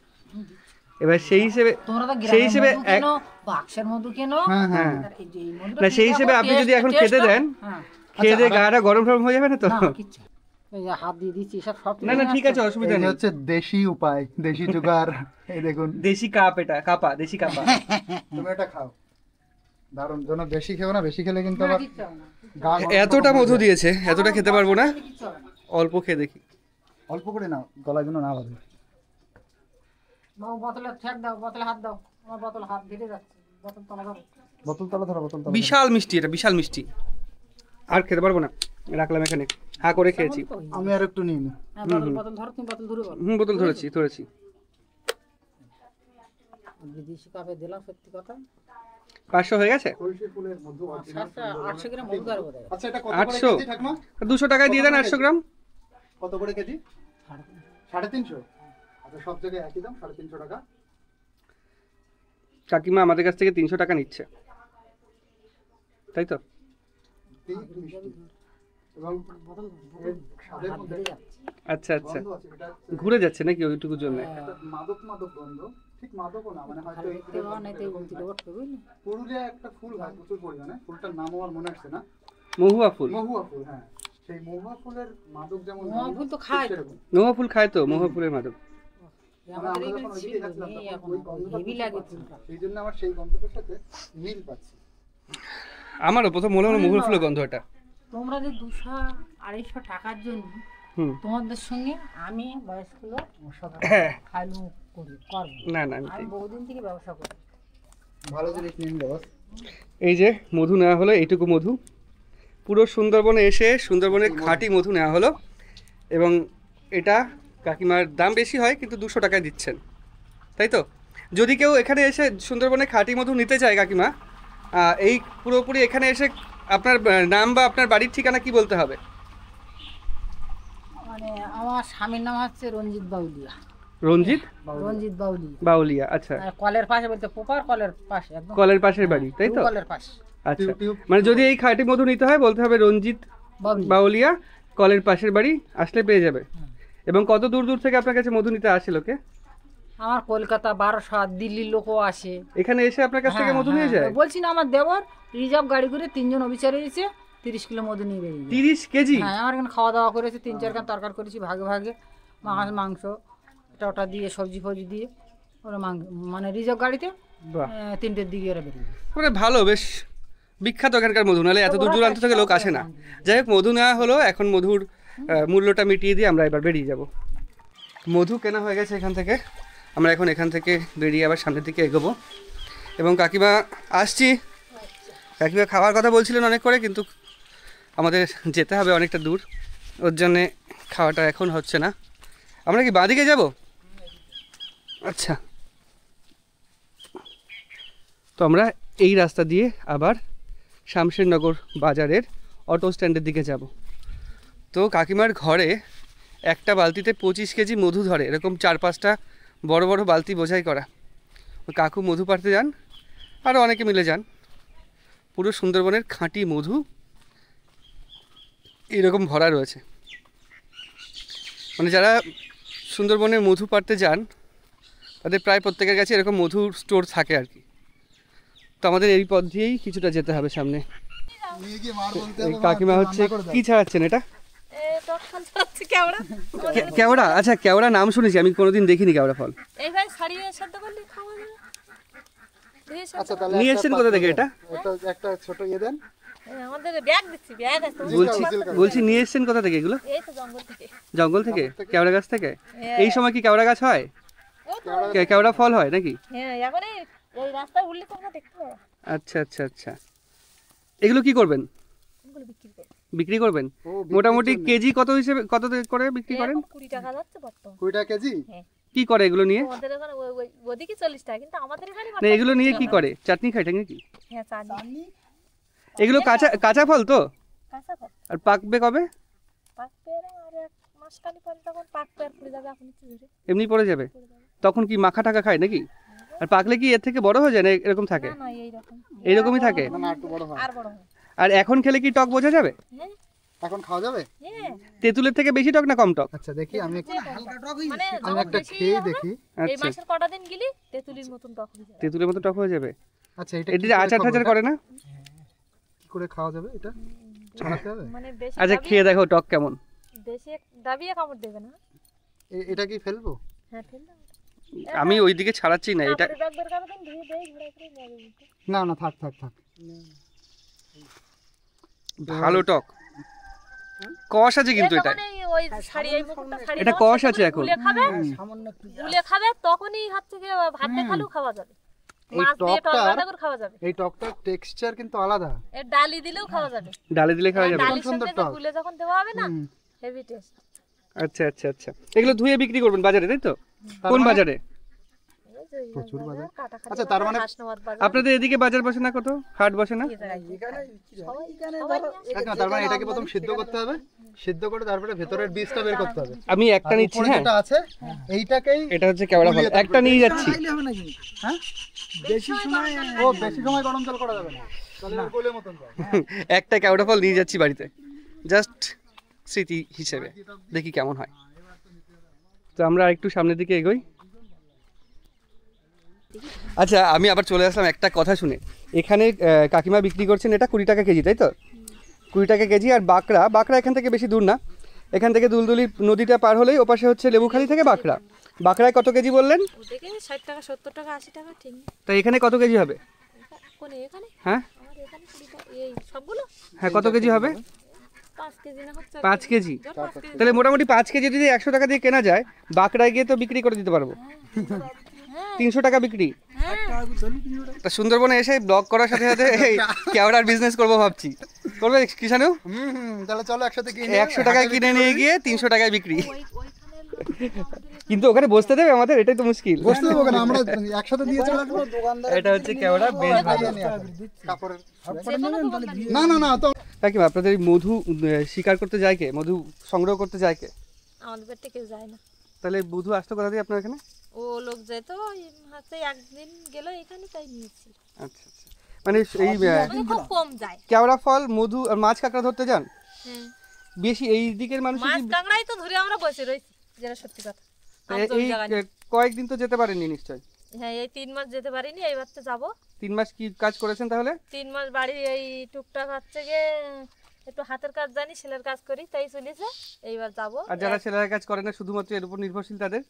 Speaker 1: এবার সেই হিসেবে
Speaker 2: তোমরা তো
Speaker 1: সেই
Speaker 2: গ্রামের
Speaker 1: হিসেবে
Speaker 2: মধু কেন, বাক্সের মধু কেন?
Speaker 7: হ্যাঁ হ্যাঁ,
Speaker 1: হ্যাঁ
Speaker 2: আর এই যে এই মধুটা
Speaker 1: না,
Speaker 2: কি
Speaker 1: সেই
Speaker 2: দেখো,
Speaker 1: হিসেবে আপনি যদি এখন খেতে
Speaker 2: টেস্টটা?
Speaker 1: দেন,
Speaker 2: হ্যাঁ,
Speaker 1: খেয়ে দিয়ে গাটা গরম টরম হয়ে যাবে না তো?
Speaker 2: না কিচ্ছু না। এই যে হাত দিয়ে দিচ্ছি সব
Speaker 1: না না ঠিক আছে, অসুবিধা
Speaker 7: এই যে
Speaker 1: নেই।
Speaker 7: হচ্ছে দেশি উপায়, দেশি জোগাড়। এই দেখুন,
Speaker 1: দেশি কাপ, এটা কাপা, দেশি কাপা।
Speaker 7: তুমি এটা খাও, দারুণ। যেন বেশি খেও না, বেশি খেলে কিন্তু আবার
Speaker 2: কিচ্ছু হবে না,
Speaker 7: গা গরম
Speaker 1: এতটা
Speaker 7: হবে।
Speaker 1: মধু দিয়েছে, এতটা খেতে পারবো না,
Speaker 2: কিচ্ছু হবে না।
Speaker 1: অল্প খেয়ে দেখি।
Speaker 7: অল্প করে নাও, গলায় যেন না বাঁধে।
Speaker 2: বাবু বোতলে ঠেক দাও, বোতলে হাত দাও। আমার বোতল হাত ধরে যাচ্ছে, বোতল তলা ধরো।
Speaker 7: বোতল তলা ধরো, বোতল তলা।
Speaker 1: বিশাল মিষ্টি, এটা বিশাল মিষ্টি। আর খেতে পারবো না, রাখলাম এখানে, হা করে খেয়েছি।
Speaker 7: আমি আর একটু নিই।
Speaker 2: হ্যাঁ, বোতল ধরো, তুমি বোতল ধরে বলো।
Speaker 1: বোতল ধরেছি।
Speaker 2: বিদেশি কাপে দিলাম, সত্যি কথা।
Speaker 1: 500 হয়ে গেছে?
Speaker 7: সরষে ফুলের মধু original
Speaker 2: 800 গ্রাম মধু আর বোধ হয়।
Speaker 7: আচ্ছা, এটা কত করে
Speaker 1: 800?
Speaker 7: কেজি ঠাকুমা?
Speaker 1: 200 টাকায় দিয়ে দেন 800 গ্রাম।
Speaker 7: কত করে কেজি? 350। আচ্ছা, সব জায়গায় একই দাম, 350 টাকা।
Speaker 1: কাকিমা আমাদের কাছ থেকে 300 টাকা নিচ্ছে, তাই তো?
Speaker 7: মিষ্টি। এবং এর স্বাদের মধ্যে
Speaker 1: আচ্ছা আচ্ছা,
Speaker 7: গন্ধ আছে, এটা
Speaker 1: ঘুরে যাচ্ছে নাকি ওইটুকুর জন্য?
Speaker 7: একটা মাদক মাদক গন্ধ। ঠিক মাদকও না, মানে হয়তো এই
Speaker 2: দেখতে পাওয়া নাই তাই বলতে উঠবে, বুঝলি?
Speaker 7: পুরুলিয়া একটা ফুল হয় প্রচুর পরিমাণে, ফুলটার নাম আমার মনে আসছে না।
Speaker 1: মহুয়া ফুল।
Speaker 7: মহুয়া ফুল, হ্যাঁ। সেই মহুয়া ফুলের মাদক যেমন
Speaker 2: মহুয়া ফুল তো খায় তো।
Speaker 7: সেরকম।
Speaker 1: মহুয়া ফুল খায় তো, মহুয়া ফুলের মাদক।
Speaker 7: মানে
Speaker 2: আমাদের
Speaker 7: আমরা
Speaker 2: এখানে
Speaker 7: যখন ওইদিকে
Speaker 2: ছিল,
Speaker 7: গেছিলাম
Speaker 2: নেই
Speaker 7: তখন
Speaker 2: এখন,
Speaker 7: ওই গন্ধটা
Speaker 2: হেভি
Speaker 7: প্রচুর
Speaker 2: লাগে
Speaker 7: পাচ্ছি।
Speaker 2: ফুলটা।
Speaker 7: সেই জন্য আমার সেই গন্ধটার সাথে মিল পাচ্ছি।
Speaker 1: আমারও প্রথম মনে হলো মহুয়া ফুলের গন্ধ এটা।
Speaker 2: তোমরা যে 200-250 টাকার জন্য
Speaker 1: হুম।
Speaker 2: তোমাদের সঙ্গে আমি বয়স্ক লোক
Speaker 1: হ্যাঁ।
Speaker 2: খাইলু করি করবো।
Speaker 1: না না, আমি
Speaker 2: আমি বহুদিন থেকে ব্যবসা করি।
Speaker 7: ভালো জিনিস নিন বস।
Speaker 1: এই যে মধু নেওয়া হলো, এইটুকু মধু পুরো সুন্দরবনে এসে সুন্দরবনের খাঁটি মধু নেওয়া হলো, এবং এটা কাকিমার দাম বেশি হয় কিন্তু 200 টাকায় দিচ্ছেন, তাই তো? যদি কেউ এখানে এসে সুন্দরবনে খাঁটি মধু নিতে চায় কাকিমা, এই পুরোপুরি এখানে এসে আপনার নাম বা আপনার বাড়ির ঠিকানা কি বলতে হবে?
Speaker 2: মানে আমার স্বামীর নাম হচ্ছে রঞ্জিত বাউলিয়া।
Speaker 1: রঞ্জিত
Speaker 2: রঞ্জিত বাউলিয়া।
Speaker 1: বাউলিয়া, আচ্ছা।
Speaker 2: আর কলের পাশে বলতে পোপার কলের পাশে, একদম
Speaker 1: কলের পাশের বাড়ি, তাই তো?
Speaker 2: কলের পাশে
Speaker 1: আচ্ছা, মানে যদি এই খাঁটি মধু নিতে হয় বলতে হবে রঞ্জিত
Speaker 2: বাউলিয়া।
Speaker 1: বাউলিয়া, কলের পাশের বাড়ি, আসলে পেয়ে যাবে। এবং কত দূর দূর থেকে আপনার কাছে মধু নিতে আসে লোকে?
Speaker 2: আমার কলকাতা, বারাসাত, দিল্লির লোকও আসে।
Speaker 1: এখানে এসে আপনার কাছ থেকে
Speaker 2: হ্যাঁ,
Speaker 1: মধু নিয়ে
Speaker 2: হ্যাঁ,
Speaker 1: যায়?
Speaker 2: বলছি না, আমার দেবর রিজার্ভ গাড়ি করে 3 জন অফিসার এসেছে, 30 কিলো মধু নিয়ে বেরিয়ে গেছে।
Speaker 1: 30 কেজি?
Speaker 2: হ্যাঁ, আমার এখানে খাওয়া দাওয়া করেছে, 3-4 খান তরকারি করেছি ভাগে ভাগে, মাছ মাংস এটা ওটা দিয়ে, সবজি ফবজি দিয়ে ওরা মানে রিজার্ভ গাড়িতে
Speaker 1: বাহ,
Speaker 2: 3টের দিকে ওরা বেরিয়ে গেছে।
Speaker 1: মানে ভালো, বেশ বিখ্যাত এখানকার মধু, নাহলে এত দূর দূরান্ত থেকে লোক আসে না। যাই হোক, মধু নেওয়া হলো, এখন মধুর মূল্যটা মিটিয়ে দিয়ে আমরা এবার বেরিয়ে যাব। মধু কেনা হয়ে গেছে এখান থেকে, আমরা এখন এখান থেকে বেরিয়ে আবার সামনের দিকে এগোবো। এবং কাকিমা আসছি, কাকিমা খাওয়ার কথা বলছিলেন অনেক করে, কিন্তু আমাদের যেতে হবে অনেকটা দূর, ওর জন্যে খাওয়াটা এখন হচ্ছে না। আমরা কি বাঁদিকে যাব? আচ্ছা, তো আমরা এই রাস্তা দিয়ে আবার শামশেরনগর বাজারের অটো স্ট্যান্ডের দিকে যাব। তো কাকিমার ঘরে একটা বালতিতে 25 কেজি মধু ধরে, এরকম 4-5টা বড় বড় বালতি বোঝাই করা। ওই কাকু মধু পাড়তে যান, আরও অনেকে মিলে যান। পুরো সুন্দরবনের খাঁটি মধু এরকম ভরা রয়েছে। মানে যারা সুন্দরবনে মধু পাড়তে যান তাদের প্রায় প্রত্যেকের কাছে এরকম মধুর স্টোর থাকে আর কি। তো আমাদের এই পথ দিয়েই কিছুটা যেতে হবে সামনে।
Speaker 7: নিয়ে গিয়ে মার বলতে
Speaker 1: এই
Speaker 7: হবে,
Speaker 1: কাকিমা
Speaker 7: মা,
Speaker 1: হচ্ছে
Speaker 7: রান্না করে দাও।
Speaker 1: কি ছাড়াচ্ছেন এটা?
Speaker 6: এ টক ফল হচ্ছে কেওড়া।
Speaker 1: কেওড়া? আচ্ছা, কেওড়া নাম শুনেছি, আমি কোনোদিন দেখিনি কেওড়া ফল।
Speaker 6: এইভাবে ছাড়িয়ে সেদ্ধ করলে খাওয়া যাবে। ধুয়ে সেদ্ধ
Speaker 7: আচ্ছা তাহলে
Speaker 1: নিয়ে
Speaker 7: একটা
Speaker 1: এসছেন কোথা থেকে এটা?
Speaker 7: একটা ছোট ইয়ে দেন।
Speaker 6: আমাদের ব্যাগ দিচ্ছি, ব্যাগ আছে।
Speaker 1: বলছি নিয়ে এসছেন কোথা থেকে এগুলো?
Speaker 6: এই তো জঙ্গল থেকে।
Speaker 1: জঙ্গল থেকে? কেওড়া গাছ থেকে?
Speaker 6: হ্যাঁ।
Speaker 1: এই সময় কি কেওড়া গাছ হয়?
Speaker 6: ও তো
Speaker 1: কেওড়া ফল হয় নাকি?
Speaker 6: হ্যাঁ, এবারে এই রাস্তায় উঠলে তোমরা দেখতে পাবে।
Speaker 1: আচ্ছা আচ্ছা আচ্ছা, এগুলো কি করবেন?
Speaker 6: ওগুলো বিক্রি করে।
Speaker 1: বিক্রি করবেন?
Speaker 7: ও, বিক্রির
Speaker 1: মোটামুটি
Speaker 7: জন্য।
Speaker 1: কেজি কত হিসেবে কত করে বিক্রি করেন?
Speaker 6: এখন 20 টাকা যাচ্ছে বর্তমানে।
Speaker 7: 20 টাকা কেজি?
Speaker 1: কি করে এগুলো নিয়ে?
Speaker 6: আমাদের এখানে ওদিকে 40 টাকা, কিন্তু আমাদের এখানে
Speaker 1: না এগুলো নিয়ে কি করে? চাটনি খায় নাকি?
Speaker 6: হ্যাঁ, চাটনি।
Speaker 1: এগুলো কাঁচা কাঁচা ফল তো?
Speaker 6: কাঁচা ফল।
Speaker 1: আর পাকবে কবে?
Speaker 6: পাকবে আর এক মাস খানি পরে তখন পাকবে আর পড়ে যাবে, এখন একটু ধরে
Speaker 1: এমনি পড়ে যাবে?
Speaker 6: পড়ে যাবে।
Speaker 1: তখন কি মাখা টাকা খায় নাকি? আর পাকলে কি এর থেকে বড় হয়ে যায় না এরকম থাকে?
Speaker 6: না না, এইরকম।
Speaker 1: এইরকমই থাকে?
Speaker 7: না একটু বড় হয়।
Speaker 6: আর বড় হয়।
Speaker 1: আর এখন খেলে কি টক বোঝা যাবে?
Speaker 6: হ্যাঁ
Speaker 7: এখন খাওয়া যাবে?
Speaker 6: হ্যাঁ।
Speaker 1: তেঁতুলের থেকে বেশি টক না কম টক?
Speaker 7: আচ্ছা দেখি আমি
Speaker 6: মানে
Speaker 7: আমি
Speaker 6: যখন
Speaker 7: একটা
Speaker 6: বেশি
Speaker 7: খেয়ে
Speaker 6: হবে,
Speaker 7: দেখি।
Speaker 6: এই
Speaker 1: আচ্ছা,
Speaker 6: মাসের কটা দিন গেলি তেঁতুলির মতন টক হয়ে যাবে।
Speaker 1: তেঁতুলের মতো টক হয়ে যাবে।
Speaker 7: আচ্ছা এটা
Speaker 1: এটা যে আচার টাচার করে না?
Speaker 7: কি করে খাওয়া যাবে এটা? ছাড়াতে হবে?
Speaker 6: মানে বেশি
Speaker 1: আচ্ছা খেয়ে দেখো টক কেমন।
Speaker 6: বেশি দাবিয়ে কামড় দেবে না।
Speaker 7: এটা কি ফেলবো?
Speaker 6: হ্যাঁ, ফেল দাও।
Speaker 1: আমি ওইদিকে ছাড়াচ্ছি না, এটা
Speaker 6: ব্যাগ বের করে দেন, ধুয়ে দেই, ঘুরে ঘুরে যাবে বলতে।
Speaker 7: না না থাক থাক থাক।
Speaker 1: ভালো টক। কষ আছে কিন্তু এটা।
Speaker 6: যখন এই ওই শাড়ি এই মুকুটটা শাড়ি
Speaker 1: এটা
Speaker 6: দেওয়া,
Speaker 1: কষ
Speaker 6: সেগুলো
Speaker 1: আছে এখন।
Speaker 6: গুলে খাবে, গুলে খাবে, তখনই হাত থেকে ভাত দিয়ে খালেও খাওয়া যাবে।
Speaker 7: এই
Speaker 6: মাছ দিয়ে টক
Speaker 7: টকটা-
Speaker 6: রান্না করে খাওয়া যাবে।
Speaker 7: এই টকটার টেক্সচার কিন্তু আলাদা।
Speaker 6: এর ডালি দিলেও খাওয়া যাবে।
Speaker 1: ডালে দিলে খাওয়া যাবে?
Speaker 6: ডালির
Speaker 7: সুন্দর
Speaker 6: সঙ্গে যে
Speaker 7: টক।
Speaker 6: গুলে যখন দেওয়া হবে না,
Speaker 7: হুম।
Speaker 6: Heavy taste.
Speaker 1: আচ্ছা আচ্ছা আচ্ছা, এগুলো ধুয়ে বিক্রি করবেন বাজারে তাই তো?
Speaker 7: তার
Speaker 1: কোন
Speaker 7: মানে-
Speaker 1: বাজারে?
Speaker 7: প্রচুর বাজার।
Speaker 6: কাটাখালি
Speaker 7: আচ্ছা, তার মানে-
Speaker 6: হাসনাবাদ বাজার।
Speaker 1: আপনাদের এদিকে বাজার বসে না? কত হাট বসে না?
Speaker 6: সবাই
Speaker 7: না তার মানে এটাকে প্রথম সিদ্ধ করতে হবে, সিদ্ধ করে তারপরে ভেতরের বীজটা বের করতে হবে।
Speaker 1: আমি একটা
Speaker 7: আর
Speaker 1: নিচ্ছি।
Speaker 7: উপরে
Speaker 1: হ্যাঁ,
Speaker 7: যেটা আছে এইটাকেই
Speaker 1: এটা হচ্ছে কেওড়া ফল,
Speaker 7: গুলিয়ে তারপরে-
Speaker 1: একটা নিয়ে যাচ্ছি।
Speaker 7: হ্যাঁ ও বেশি সময় গরম জল করা যাবে না, তাহলে গোলের মতন যায়।
Speaker 1: একটা কেওড়া ফল নিয়ে যাচ্ছি বাড়িতে, জাস্ট স্মৃতি হিসেবে, দেখি কেমন হয়। তো আমরা একটু সামনের দিকে এগোই। আচ্ছা আমি আবার চলে আসলাম একটা কথা শুনে। এখানে কাকিমা বিক্রি করছেন এটা 20 টাকা কেজি তাই তো? 20 টাকা কেজি। আর বাঁকড়া, বাঁকড়া এখান থেকে বেশি দূর না, এখান থেকে দুলদুলি নদীটা পার হলেই ওপাশে হচ্ছে লেবুখালি থেকে বাঁকড়া। বাঁকড়ায় কত কেজি বললেন?
Speaker 6: ওদিকে 60 টাকা 70 টাকা 80 টাকা ঠিক নেই।
Speaker 1: তাই এখানে কত কেজি হবে?
Speaker 6: কোনে এখানে?
Speaker 1: হ্যাঁ
Speaker 6: আমার এখানে 20 টাকা এই সবগুলো
Speaker 1: হ্যাঁ, কত কেজি হবে?
Speaker 6: 5 কেজি না হচ্ছে
Speaker 1: 5 কেজি।
Speaker 6: 5 কেজি।
Speaker 1: তাহলে মোটামুটি 5 কেজি যদি 100 টাকা দিয়ে কেনা যায়, বাঁকড়ায় গিয়ে তো বিক্রি করে দিতে পারবো। 300 টাকা বিক্রি। তা সুন্দরবনে এসে ব্লগ করার সাথে সাথে এই কেওড়ার বিজনেস করবো ভাবছি। করবে কিষাণু?
Speaker 7: তাহলে চলো একসাথে কিনে
Speaker 1: 100 টাকায় কিনে নিয়ে গিয়ে 300 টাকায় বিক্রি। কিন্তু ওখানে বসতে দেবে আমাদের? এটাই তো মুশকিল।
Speaker 7: বসতে দেবো কেন, আমরা একসাথে নিয়ে চলে আসবো।
Speaker 1: এটা হচ্ছে কেওড়া বেশ ভালো।
Speaker 7: কাপড়ের না না না তো
Speaker 1: কাকিমা আপনাদের এই মধু শিকার করতে যায় কে? মধু সংগ্রহ করতে যায় কে?
Speaker 6: আমাদের বাড়িতে কেউ যায় না।
Speaker 1: তাহলে মধু আসতো কোথা দিয়ে আপনার এখানে?
Speaker 6: ও লোক যায় তো হচ্ছে একদিন গেল এখানে, তাই নিয়েছি।
Speaker 1: আচ্ছা আচ্ছা, মানে এই
Speaker 6: মানে খুব কম যায়।
Speaker 1: কেওড়া ফল, মধু আর মাছ কাঁকড়া ধরতে যান
Speaker 6: হ্যাঁ,
Speaker 1: বেশি এই দিকের মানুষ?
Speaker 6: মাছ কাঁকড়াই তো ধরে আমরা বসে রয়েছি, যেটা সত্যি কথা। আর তো ওই
Speaker 1: এই
Speaker 6: জায়গা নেই।
Speaker 1: কয়েকদিন তো যেতে পারেননি নিশ্চয়?
Speaker 6: হ্যাঁ, এই 3 মাস যেতে পারিনি, এইবার তো যাবো।
Speaker 1: 3 মাস কি কাজ করেছেন তাহলে?
Speaker 6: 3 মাস বাড়ি এই টুকটাক হচ্ছে গিয়ে একটু হাতের কাজ জানি, সেলের কাজ করি, তাই চলেছে। এইবার যাবো।
Speaker 1: আর যারা ছেলেরা কাজ করে না, শুধুমাত্র এর উপর নির্ভরশীল, তাদের?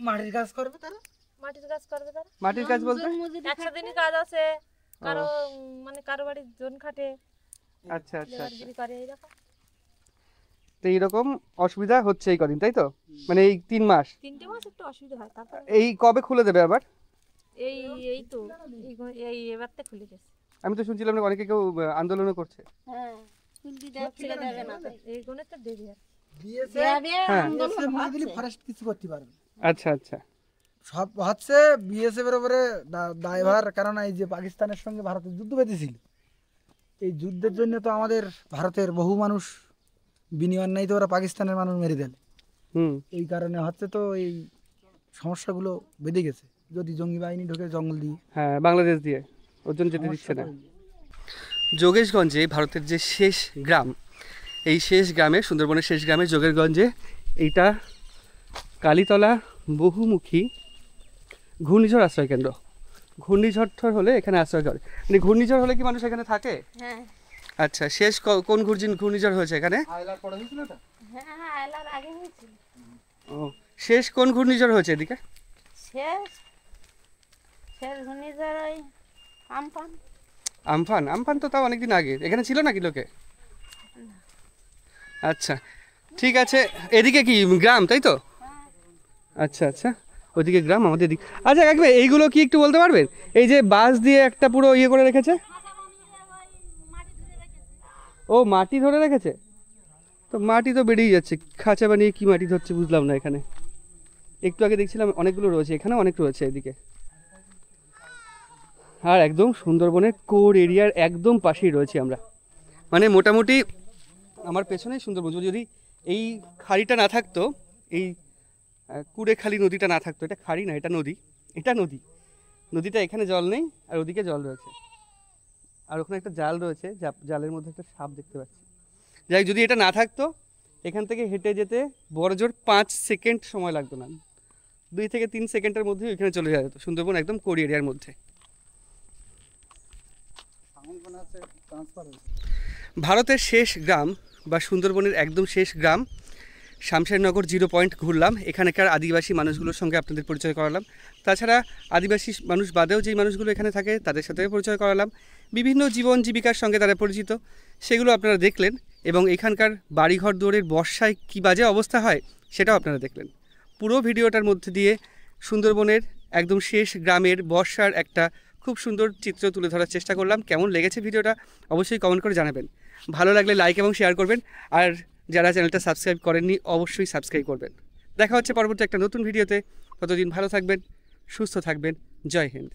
Speaker 2: মাটির কাজ করবে তারা।
Speaker 6: মাটির কাজ করবে তারা।
Speaker 1: মাটির কাজ বলতে?
Speaker 6: 100 দিনই কাজ আছে, কারো মানে কারো বাড়ির জন খাটে,
Speaker 1: আচ্ছা আচ্ছা আচ্ছা।
Speaker 6: লেবারগিরি করে এইরকম।
Speaker 1: তো এইরকম অসুবিধা হচ্ছে এই কদিন তাই তো? মানে এই 3 মাস।
Speaker 6: 3টে মাস একটু অসুবিধা হয়, তারপর
Speaker 1: এই কবে খুলে দেবে আবার?
Speaker 6: এই এই তো এই এবারতে খুলে গেছে।
Speaker 1: আমি তো শুনছিলাম না অনেকে কেউ আন্দোলনও করছে।
Speaker 6: হ্যাঁ, খুলতে দেবে না, এই গুণে তো দেবে আর।
Speaker 1: হ্যাঁ
Speaker 8: ফরেস্ট কিছু করতে পারবে।
Speaker 1: আচ্ছা আচ্ছা।
Speaker 8: সব হচ্ছে বিএসএফ এর উপরে দায়ভার, কারণ এই যে পাকিস্তানের সঙ্গে ভারতের যুদ্ধ বেঁধেছিল, এই যুদ্ধের জন্য তো আমাদের ভারতের বহু মানুষ বিনিময় নাই, তো ওরা পাকিস্তানের মানুষ মেরে দেয়। এই কারণে হচ্ছে তো এই সমস্যাগুলো বেঁধে গেছে। যদি জঙ্গি বাহিনী ঢোকে জঙ্গল দিয়ে,
Speaker 1: হ্যাঁ বাংলাদেশ দিয়ে, ওর জন্য যেতে দিচ্ছে না। যোগেশগঞ্জে ভারতের যে শেষ গ্রাম, এই শেষ গ্রামে, সুন্দরবনের শেষ গ্রামে যোগেশগঞ্জে এইটা কালীতলা বহুমুখী ঘূর্ণিঝড় আশ্রয় কেন্দ্র। ঘূর্ণিঝড় হলে এখানে আশ্রয় করে, মানে ঘূর্ণিঝড় হলে কি মানুষ এখানে থাকে?
Speaker 6: হ্যাঁ
Speaker 1: আচ্ছা, শেষ কোন ঘূর্ণিঝড় হয়েছে এখানে?
Speaker 7: আয়লার পরে হয়েছিল এটা?
Speaker 6: হ্যাঁ আয়লার আগে হয়েছিল।
Speaker 1: ও, শেষ কোন ঘূর্ণিঝড় হয়েছে এদিকে?
Speaker 6: শেষ শেষ ঘূর্ণিঝড় ওই আমপান।
Speaker 1: আমফান? আমফান তো তাও অনেকদিন আগে, এখানে ছিল নাকি লোকে? আচ্ছা ঠিক আছে, এদিকে কি গ্রাম তাই তো? আচ্ছা আচ্ছা, ওদিকে গ্রাম, আমাদের দিক। আচ্ছা কাকিমা, এইগুলো কি একটু বলতে পারবেন? এই যে বাঁশ দিয়ে একটা পুরো ইয়ে করে রেখেছে, ও মাটি ধরে রেখেছে? তো মাটি তো বেরিয়ে যাচ্ছে, খাঁচা বানিয়ে কি মাটি ধরছে বুঝলাম না। এখানে একটু আগে দেখছিলাম অনেকগুলো রয়েছে, এখানে অনেক রয়েছে এদিকে। আর একদম সুন্দরবনের কোর এরিয়ার একদম পাশেই রয়েছি আমরা, মানে মোটামুটি আমার পেছনেই সুন্দরবন। যদি এই খাড়িটা না থাকতো, এই কুড়েখালি নদীটা না থাকতো, এটা খাড়ি না, এটা নদী, এটা নদী। নদীটা এখানে জল নেই, আর ওদিকে জল রয়েছে, আর ওখানে একটা জাল রয়েছে, জালের মধ্যে একটা সাপ দেখতে পাচ্ছি। যাই, যদি এটা না থাকতো এখান থেকে হেঁটে যেতে বড়জোর 5 সেকেন্ড সময় লাগতো না, 2 থেকে 3 সেকেন্ডের মধ্যে এখানে চলে যাওয়া যেত। সুন্দরবন একদম কোর এরিয়ার মধ্যে। ভারতের শেষ গ্রাম বা সুন্দরবনের একদম শেষ গ্রাম শামশেরনগর 0 পয়েন্ট ঘুরলাম। এখানকার আদিবাসী মানুষগুলোর সঙ্গে আপনাদের পরিচয় করালাম। তাছাড়া আদিবাসী মানুষ বাদেও যেই মানুষগুলো এখানে থাকে তাদের সাথে পরিচয় করালাম। বিভিন্ন জীবন জীবিকার সঙ্গে তারা পরিচিত, সেগুলো আপনারা দেখলেন। এবং এখানকার বাড়িঘর দুয়ারের বর্ষায় কী বাজে অবস্থা হয় সেটাও আপনারা দেখলেন। পুরো ভিডিওটার মধ্যে দিয়ে সুন্দরবনের একদম শেষ গ্রামের বর্ষার একটা খুব সুন্দর চিত্র তুলে ধরার চেষ্টা করলাম। কেমন লেগেছে ভিডিওটা অবশ্যই কমেন্ট করে জানাবেন। ভালো লাগলে লাইক এবং শেয়ার করবেন, আর যারা চ্যানেলটা সাবস্ক্রাইব করেননি অবশ্যই সাবস্ক্রাইব করবেন। দেখা হচ্ছে পরবর্তী একটা নতুন ভিডিওতে। ততদিন ভালো থাকবেন, সুস্থ থাকবেন। জয় হিন্দ।